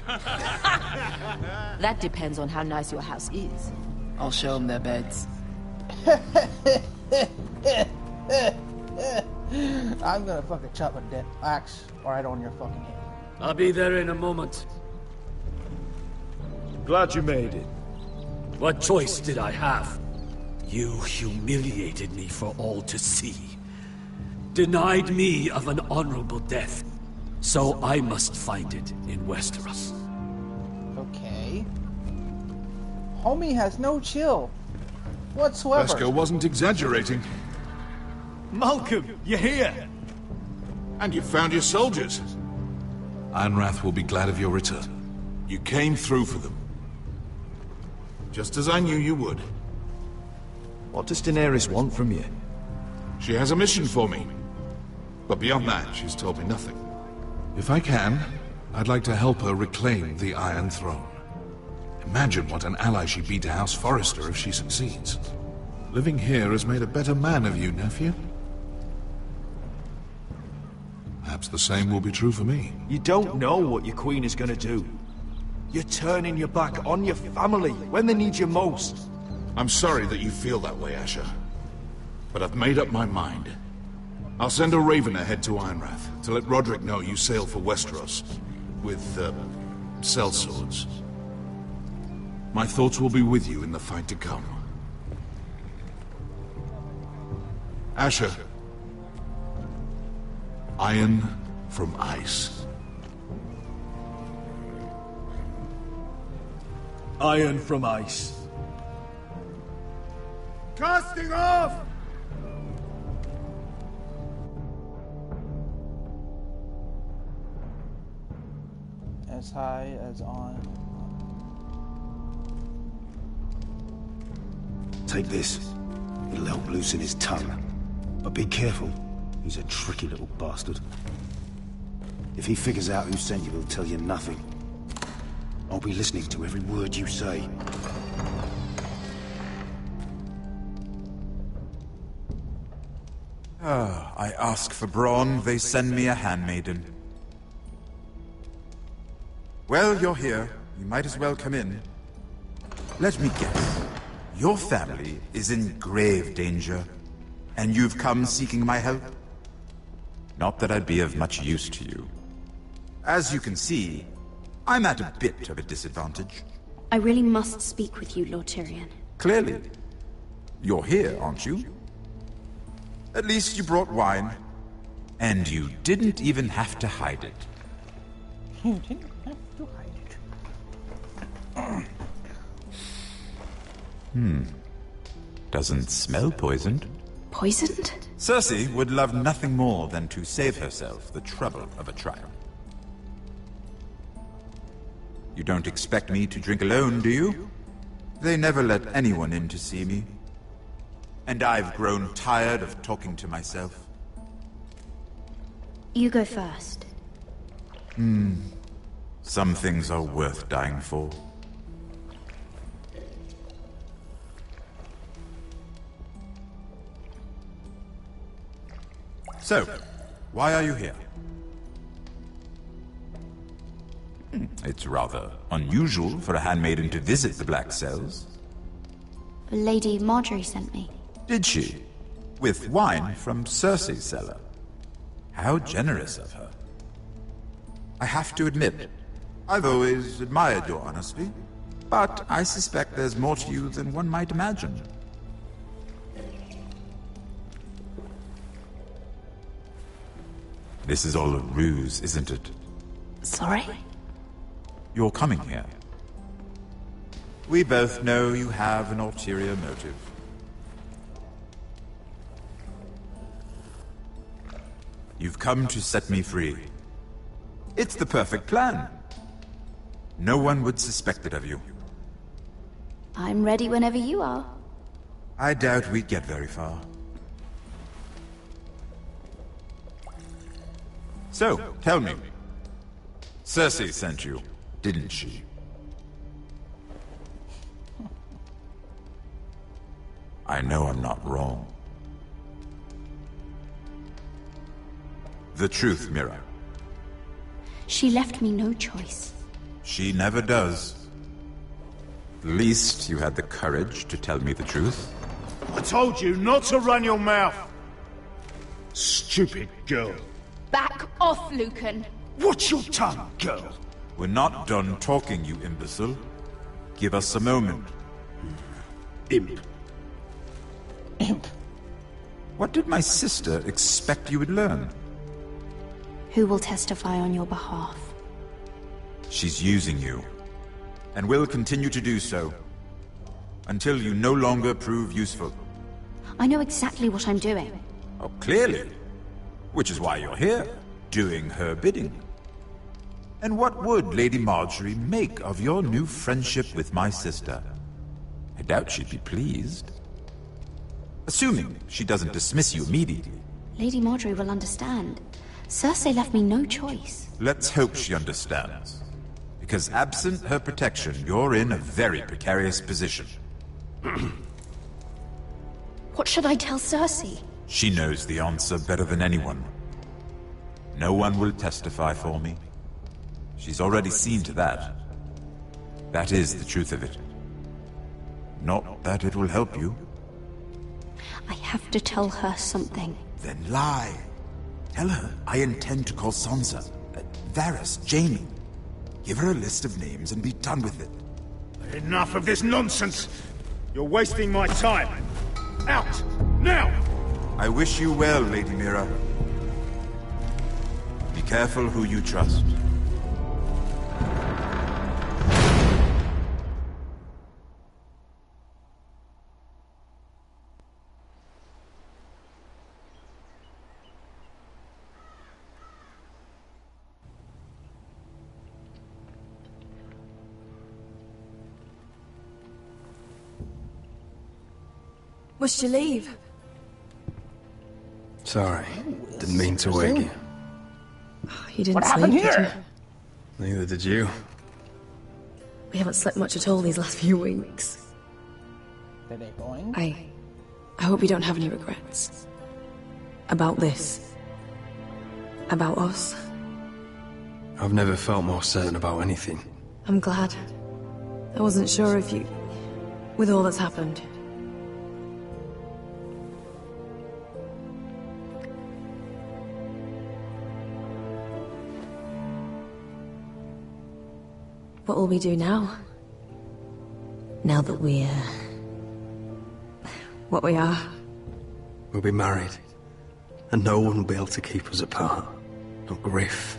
That depends on how nice your house is. I'll show them their beds. I'm gonna fucking chop a dead axe right on your fucking head. I'll be there in a moment. Glad you made it. What choice did I have? You humiliated me for all to see. Denied me of an honorable death. So I must find it in Westeros. Okay. Homie has no chill whatsoever. Vesco wasn't exaggerating. Malcolm, you're here! And you found your soldiers. Ironrath will be glad of your return. You came through for them. Just as I knew you would. What does Daenerys want from you? She has a mission for me. But beyond that, she's told me nothing. If I can, I'd like to help her reclaim the Iron Throne. Imagine what an ally she'd be to House Forrester if she succeeds. Living here has made a better man of you, nephew. Perhaps the same will be true for me. You don't know what your queen is gonna do. You're turning your back on your family when they need you most. I'm sorry that you feel that way, Asher. But I've made up my mind. I'll send a raven ahead to Ironrath to let Roderick know you sail for Westeros with, sellswords. My thoughts will be with you in the fight to come. Asher. Iron from ice. Iron from ice. Casting off! As high as on. Take this. It'll help loosen his tongue. But be careful. He's a tricky little bastard. If he figures out who sent you, he'll tell you nothing. I'll be listening to every word you say. I ask for brawn, they send me a handmaiden. Well, you're here. You might as well come in. Let me guess. Your family is in grave danger, and you've come seeking my help? Not that I'd be of much use to you. As you can see, I'm at a bit of a disadvantage. I really must speak with you, Lord Tyrion. Clearly. You're here, aren't you? At least you brought wine. And you didn't even have to hide it. You didn't have to hide it. Doesn't smell poisoned. Poisoned? Cersei would love nothing more than to save herself the trouble of a trial. You don't expect me to drink alone, do you? They never let anyone in to see me. And I've grown tired of talking to myself. You go first. Some things are worth dying for. So, why are you here? It's rather unusual for a handmaiden to visit the Black Cells. Lady Marjorie sent me. Did she? With wine from Cersei's cellar. How generous of her. I have to admit, I've always admired your honesty, but I suspect there's more to you than one might imagine. This is all a ruse, isn't it? Sorry? You're coming here. We both know you have an ulterior motive. You've come to set me free. It's the perfect plan. No one would suspect it of you. I'm ready whenever you are. I doubt we'd get very far. So, tell me. Cersei sent you, didn't she? I know I'm not wrong. The truth, Mira. She left me no choice. She never does. At least you had the courage to tell me the truth. I told you not to run your mouth! Stupid girl. Back off, Lucan. Watch your tongue, girl. We're not done talking, you imbecile. Give us a moment. Imp. Imp? What did my sister expect you would learn? Who will testify on your behalf? She's using you, and will continue to do so, until you no longer prove useful. I know exactly what I'm doing. Oh, clearly. Which is why you're here, doing her bidding. And what would Lady Marjorie make of your new friendship with my sister? I doubt she'd be pleased. Assuming she doesn't dismiss you immediately. Lady Marjorie will understand. Cersei left me no choice. Let's hope she understands. Because absent her protection, you're in a very precarious position. What should I tell Cersei? She knows the answer better than anyone. No one will testify for me. She's already seen to that. That is the truth of it. Not that it will help you. I have to tell her something. Then lie. Tell her I intend to call Sansa, Varys, Jaime. Give her a list of names and be done with it. Enough of this nonsense! You're wasting my time! Out! Now! I wish you well, Lady Mira. Be careful who you trust. Must you leave? Sorry, didn't mean to wake you. You didn't What sleep, happened did here? you? Neither did you. We haven't slept much at all these last few weeks. Are they going? I hope you don't have any regrets. About this. About us. I've never felt more certain about anything. I'm glad. I wasn't sure if you... with all that's happened. What will we do now? Now that we're... what we are? We'll be married. And no one will be able to keep us apart. Not Griff,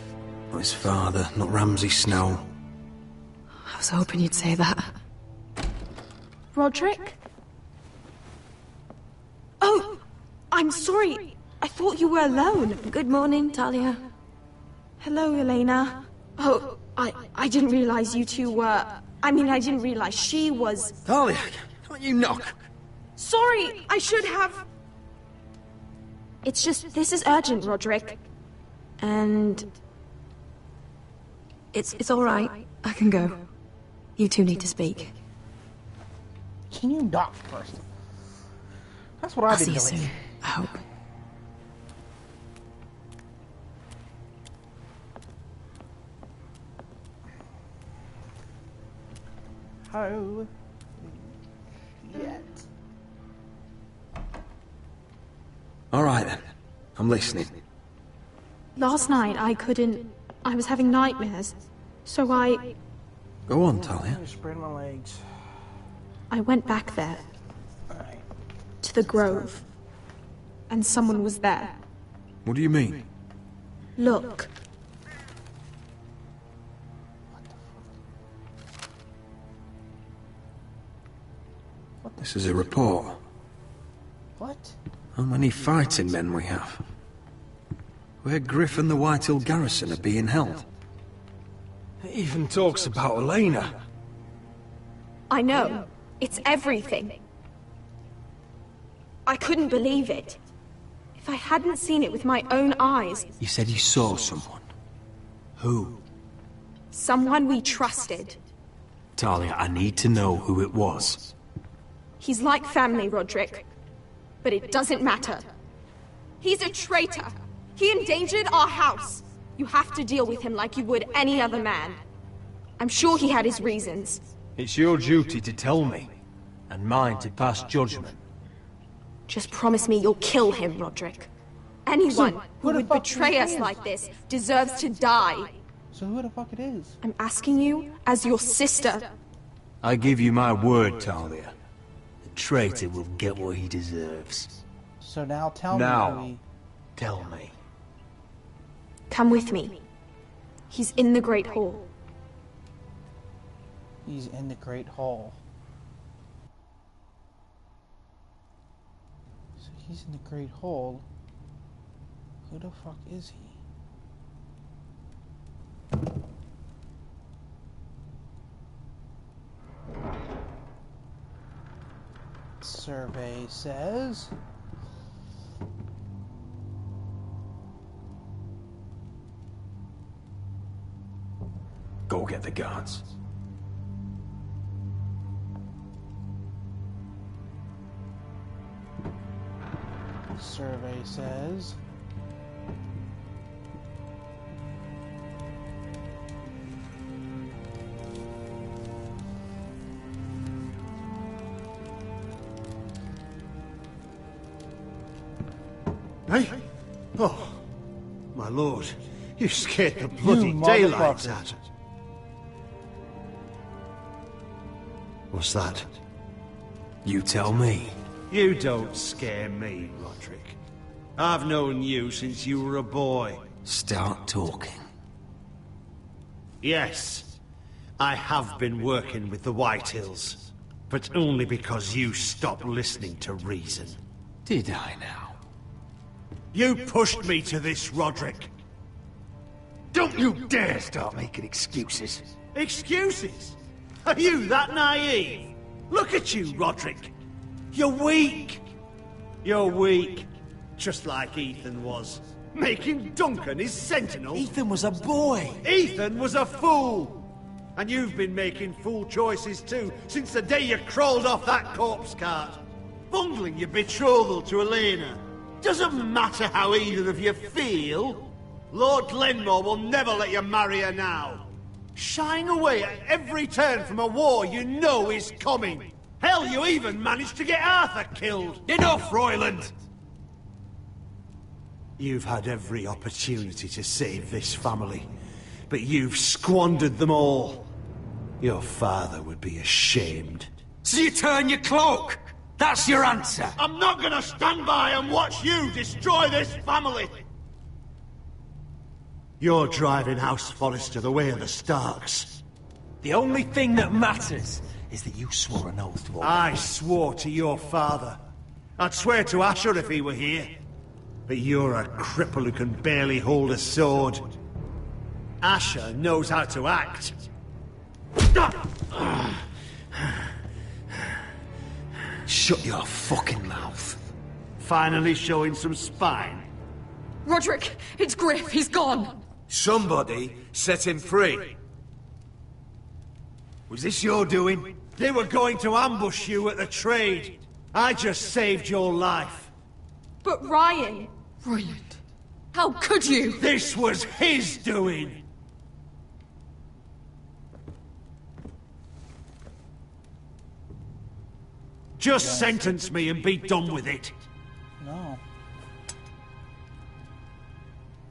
not his father, not Ramsay Snow. I was hoping you'd say that. Roderick? Oh! I'm sorry! I thought you were alone. Good morning, Talia. Hello, Elena. Oh, I didn't realize you two were... I mean, I didn't realize she was... Talia, can't you knock? Sorry, I should have... It's just, this is urgent, Roderick. And... It's all right. I can go. You two need to speak. Can you knock first? That's what I've been doing. See you soon, I hope. How yet? All right then. I'm listening. Last night, I couldn't... I was having nightmares. So I Go on, Talia. Spread my legs. I went back there. To the grove. And someone was there. What do you mean? Look. This is a report. What? How many fighting men we have? Where Griff and the Whitehill garrison are being held. It even talks about Elena. I know. It's everything. I couldn't believe it. If I hadn't seen it with my own eyes... You said you saw someone. Who? Someone we trusted. Talia, I need to know who it was. He's like family, Roderick. But it doesn't matter. He's a traitor. He endangered our house. You have to deal with him like you would any other man. I'm sure he had his reasons. It's your duty to tell me, and mine to pass judgment. Just promise me you'll kill him, Roderick. Anyone who would betray us like this deserves to die. So who the fuck it is? I'm asking you as your sister. I give you my word, Talia. The traitor will get what he deserves. So now tell me. Tell me. Come with me. He's in the Great Hall. He's in the Great Hall. So he's in the Great Hall. Who the fuck is he? Survey says... Go get the guards. Survey says... Hey? Oh, my lord, you scared the bloody daylights out of it. What's that? You tell me. You don't scare me, Roderick. I've known you since you were a boy. Start talking. Yes, I have been working with the Whitehills, but only because you stopped listening to reason. Did I now? You pushed me to this, Roderick. Don't you dare start making excuses. Excuses? Are you that naive? Look at you, Roderick. You're weak. You're weak. Just like Ethan was. Making Duncan his sentinel. Ethan was a boy. Ethan was a fool. And you've been making fool choices too, since the day you crawled off that corpse cart. Bungling your betrothal to Elena. Doesn't matter how either of you feel. Lord Glenmore will never let you marry her now. Shying away at every turn from a war you know is coming. Hell, you even managed to get Arthur killed. Enough, Royland! You've had every opportunity to save this family, but you've squandered them all. Your father would be ashamed. So you turn your cloak? That's your answer? I'm not gonna stand by and watch you destroy this family! You're driving House Forrester the way of the Starks. The only thing that matters is that you swore an oath to obey. I swore to your father. I'd swear to Asher if he were here. But you're a cripple who can barely hold a sword. Asher knows how to act. Shut your fucking mouth. Finally showing some spine. Roderick, it's Griff. He's gone. Somebody set him free. Was this your doing? They were going to ambush you at the trade. I just saved your life. But Ryan... Royland, how could you? This was his doing. Just sentence me and be done with it. No.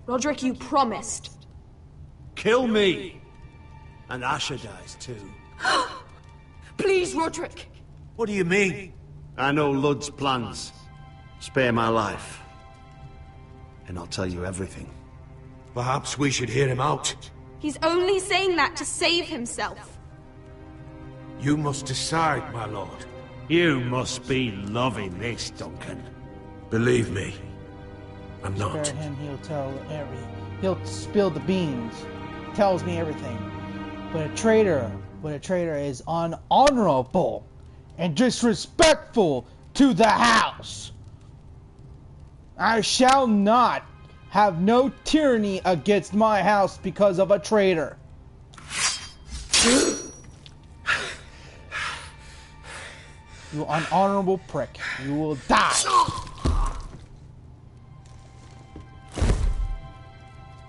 Roderick, you promised. Kill me. And Asher dies too. Please, Roderick. What do you mean? I know Ludd's plans. Spare my life. And I'll tell you everything. Perhaps we should hear him out. He's only saying that to save himself. You must decide, my lord. You must be loving this, Duncan. Believe me, I'm not. Spare him, he'll tell he'll spill the beans. Tells me everything. But a traitor is unhonorable and disrespectful to the house. I shall not have no tyranny against my house because of a traitor. You unhonorable prick. You will die.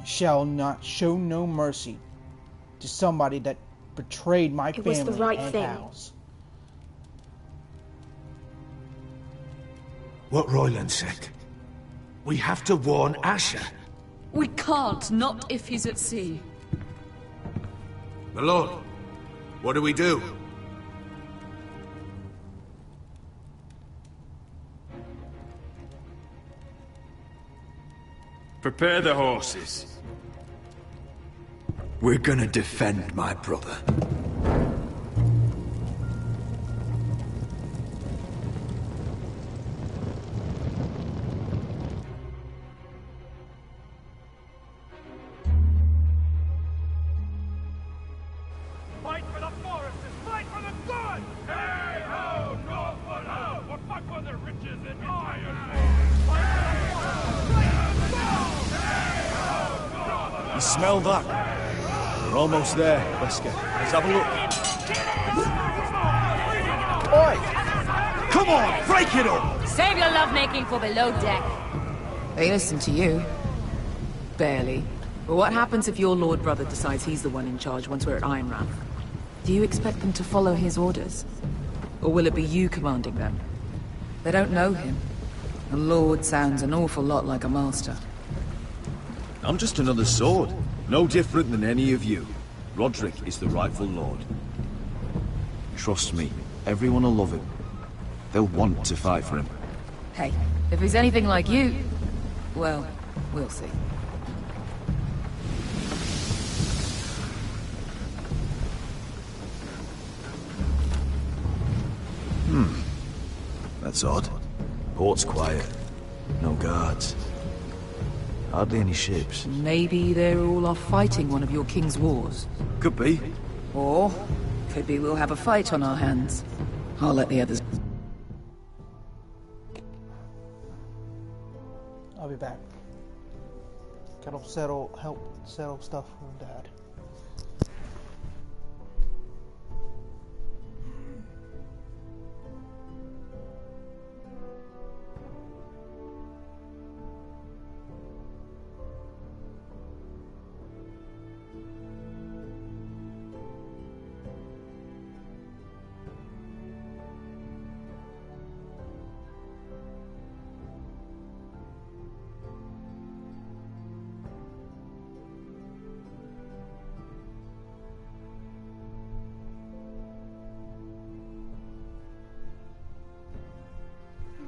Shall not show no mercy to somebody that betrayed my family was the right and thing. house. What Royland said. We have to warn Asher. We can't, not if he's at sea. My lord, what do we do? Prepare the horses. We're gonna defend my brother. Fight for the forests! Fight for the good! Hey ho, Northwood ho! Or fight for the riches and iron! You smell that? We're almost there, Wesker. Let's have a look. Oi! Come on, break it up! Save your lovemaking for below deck. They listen to you. Barely. But what happens if your lord brother decides he's the one in charge once we're at Ironrath? Do you expect them to follow his orders? Or will it be you commanding them? They don't know him. A lord sounds an awful lot like a master. I'm just another sword. No different than any of you. Roderick is the rightful lord. Trust me, everyone will love him. They'll want to fight for him. Hey, if he's anything like you, well, we'll see. That's odd. Port's quiet. No guards. Hardly any ships. Maybe they're all off fighting one of your king's wars. Could be. Or, could be we'll have a fight on our hands. I'll let the others... I'll be back. Gotta help settle stuff for Dad.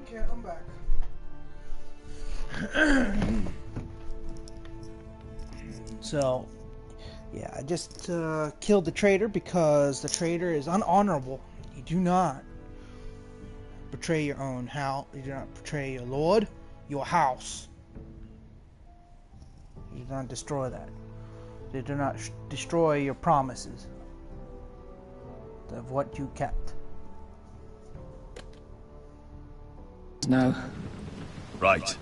Okay, I'm back. So, yeah, I just killed the traitor because the traitor is unhonorable. You do not betray your own house. You do not betray your lord, your house. You do not destroy that. You do not destroy your promises of what you kept. No. Right.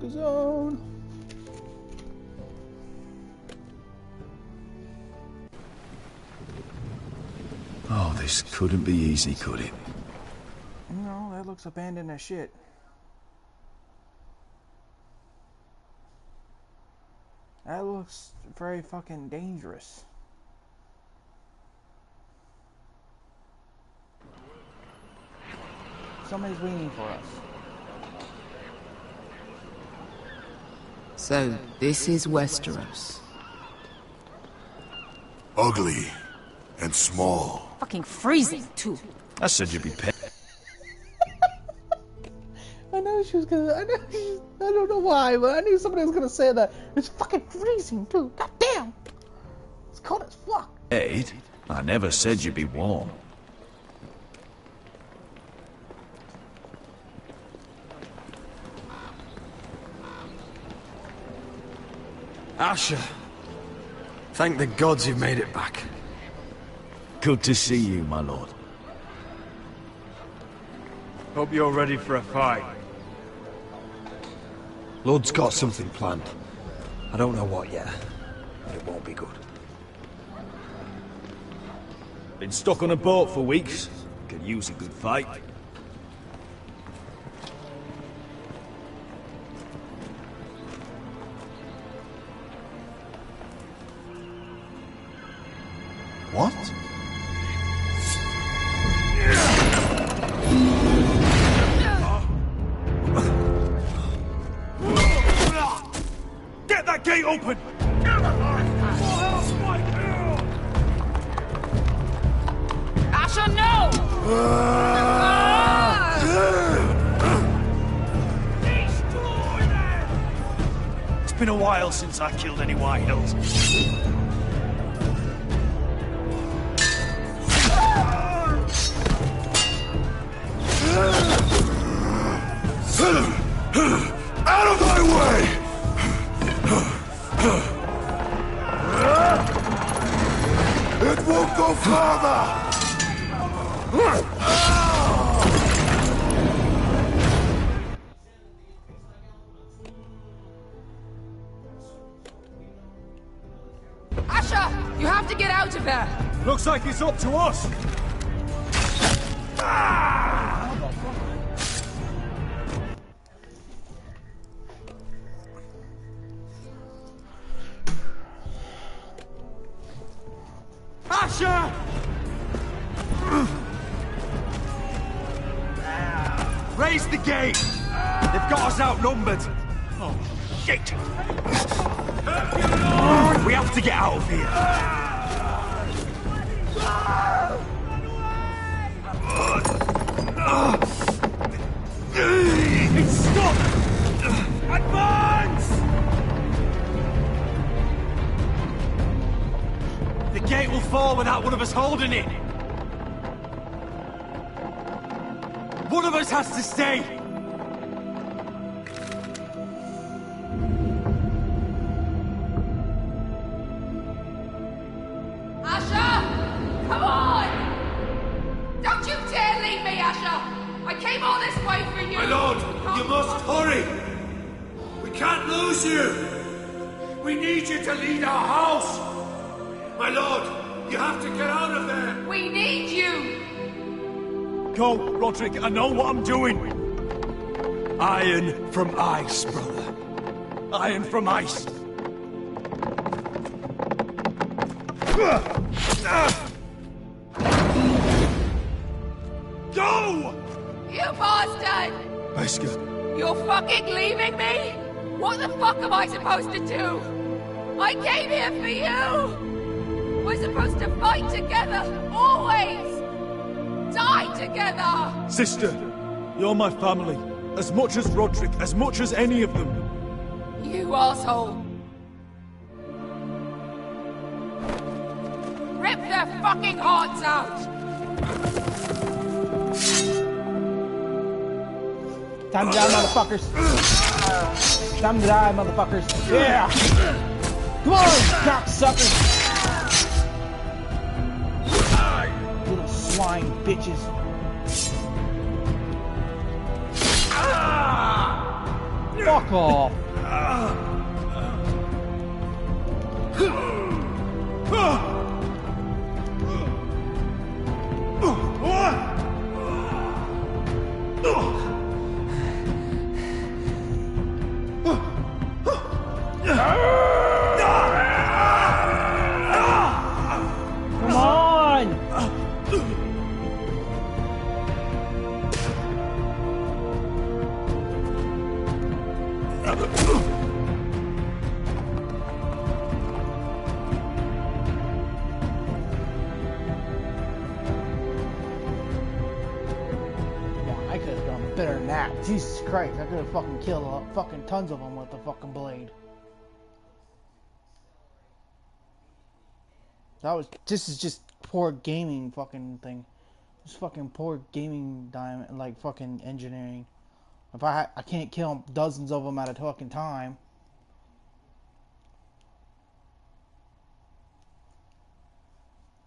Motherfucker zone. Oh, this couldn't be easy, could it? No, that looks abandoned as shit. That looks very fucking dangerous. Somebody's waiting for us. So, this is Westeros. Ugly and small. Fucking freezing, too. I said you'd be pet. I know she was gonna. I don't know why, but I knew somebody was gonna say that. It's fucking freezing, too. God damn. It's cold as fuck. Aid? I never said you'd be warm. Asher, thank the gods you've made it back. Good to see you, my lord. Hope you're ready for a fight. Lord's got something planned. I don't know what yet, but it won't be good. Been stuck on a boat for weeks. Could use a good fight. What? Get that gate open! Asher, no! It's been a while since I killed any White Hills. Out of my way! It won't go farther! Asher, you have to get out of there! Looks like it's up to us! Asher! Raise the gate! They've got us outnumbered! Oh, shit! We have to get out of here! It's stuck! Advance! The gate will fall without one of us holding it! One of us has to stay! Asher! Come on! Don't you dare leave me, Asher! I came all this way for you! My lord, you must hurry! We can't lose you! We need you to lead our house! My lord, you have to get out of there! We need you! Go, Roderick, I know what I'm doing! Iron from ice, brother. Iron from ice. Go! You bastard! Wesker. You're fucking leaving me? What the fuck am I supposed to do? I came here for you! We're supposed to fight together, always! Die together! Sister, you're my family. As much as Roderick, as much as any of them. You asshole! Rip their fucking hearts out! Time to die, motherfuckers! Time to die, motherfuckers! Yeah! Come on, cocksuckers! Little swine bitches! Fuck Oh. Come on! I could have done better than that. Jesus Christ, I could have fucking killed fucking tons of them with the fucking blade. This is just poor gaming fucking thing. Just fucking poor gaming diamond, like fucking engineering. If I can't kill dozens of them at a fucking time.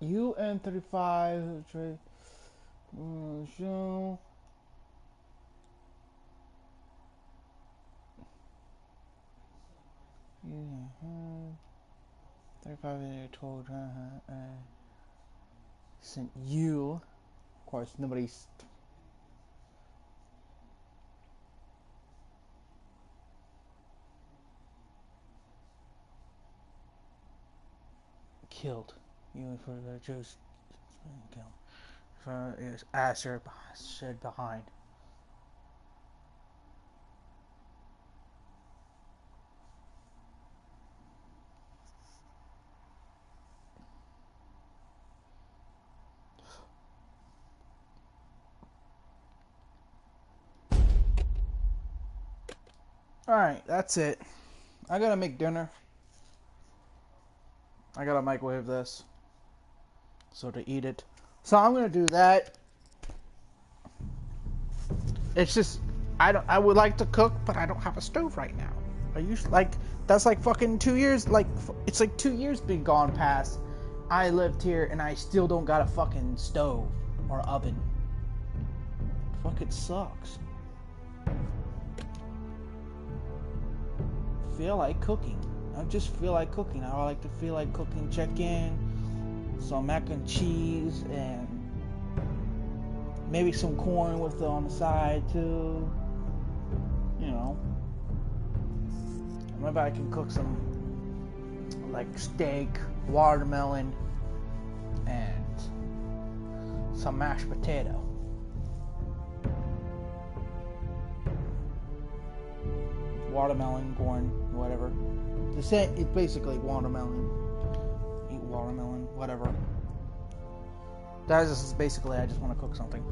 UN35 trade show. Yeah, 35 told sent you. Of course, nobody's. Killed. You for the Joe's kill. For his ass shed behind. Alright, that's it. I gotta make dinner. I gotta microwave this. So to eat it. So I'm gonna do that. It's just I would like to cook, but I don't have a stove right now. I used that's like fucking 2 years, it's like 2 years been gone past. I lived here and I still don't got a fucking stove or oven. Fucking sucks. Feel like cooking. I just feel like cooking. I like to feel like cooking chicken, some mac and cheese, and maybe some corn with it on the side too. You know. Maybe I can cook some like steak, watermelon, and some mashed potato. Watermelon, corn, whatever. It's basically watermelon. Eat watermelon, whatever. That is basically, I just want to cook something.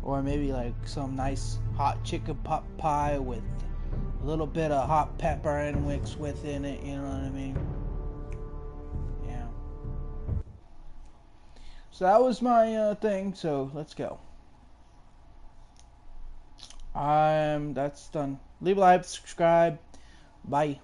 Or maybe like some nice hot chicken pot pie with a little bit of hot pepper and mixed within it, you know what I mean? Yeah. So that was my thing, so let's go. That's done. Leave a like, subscribe. Bye.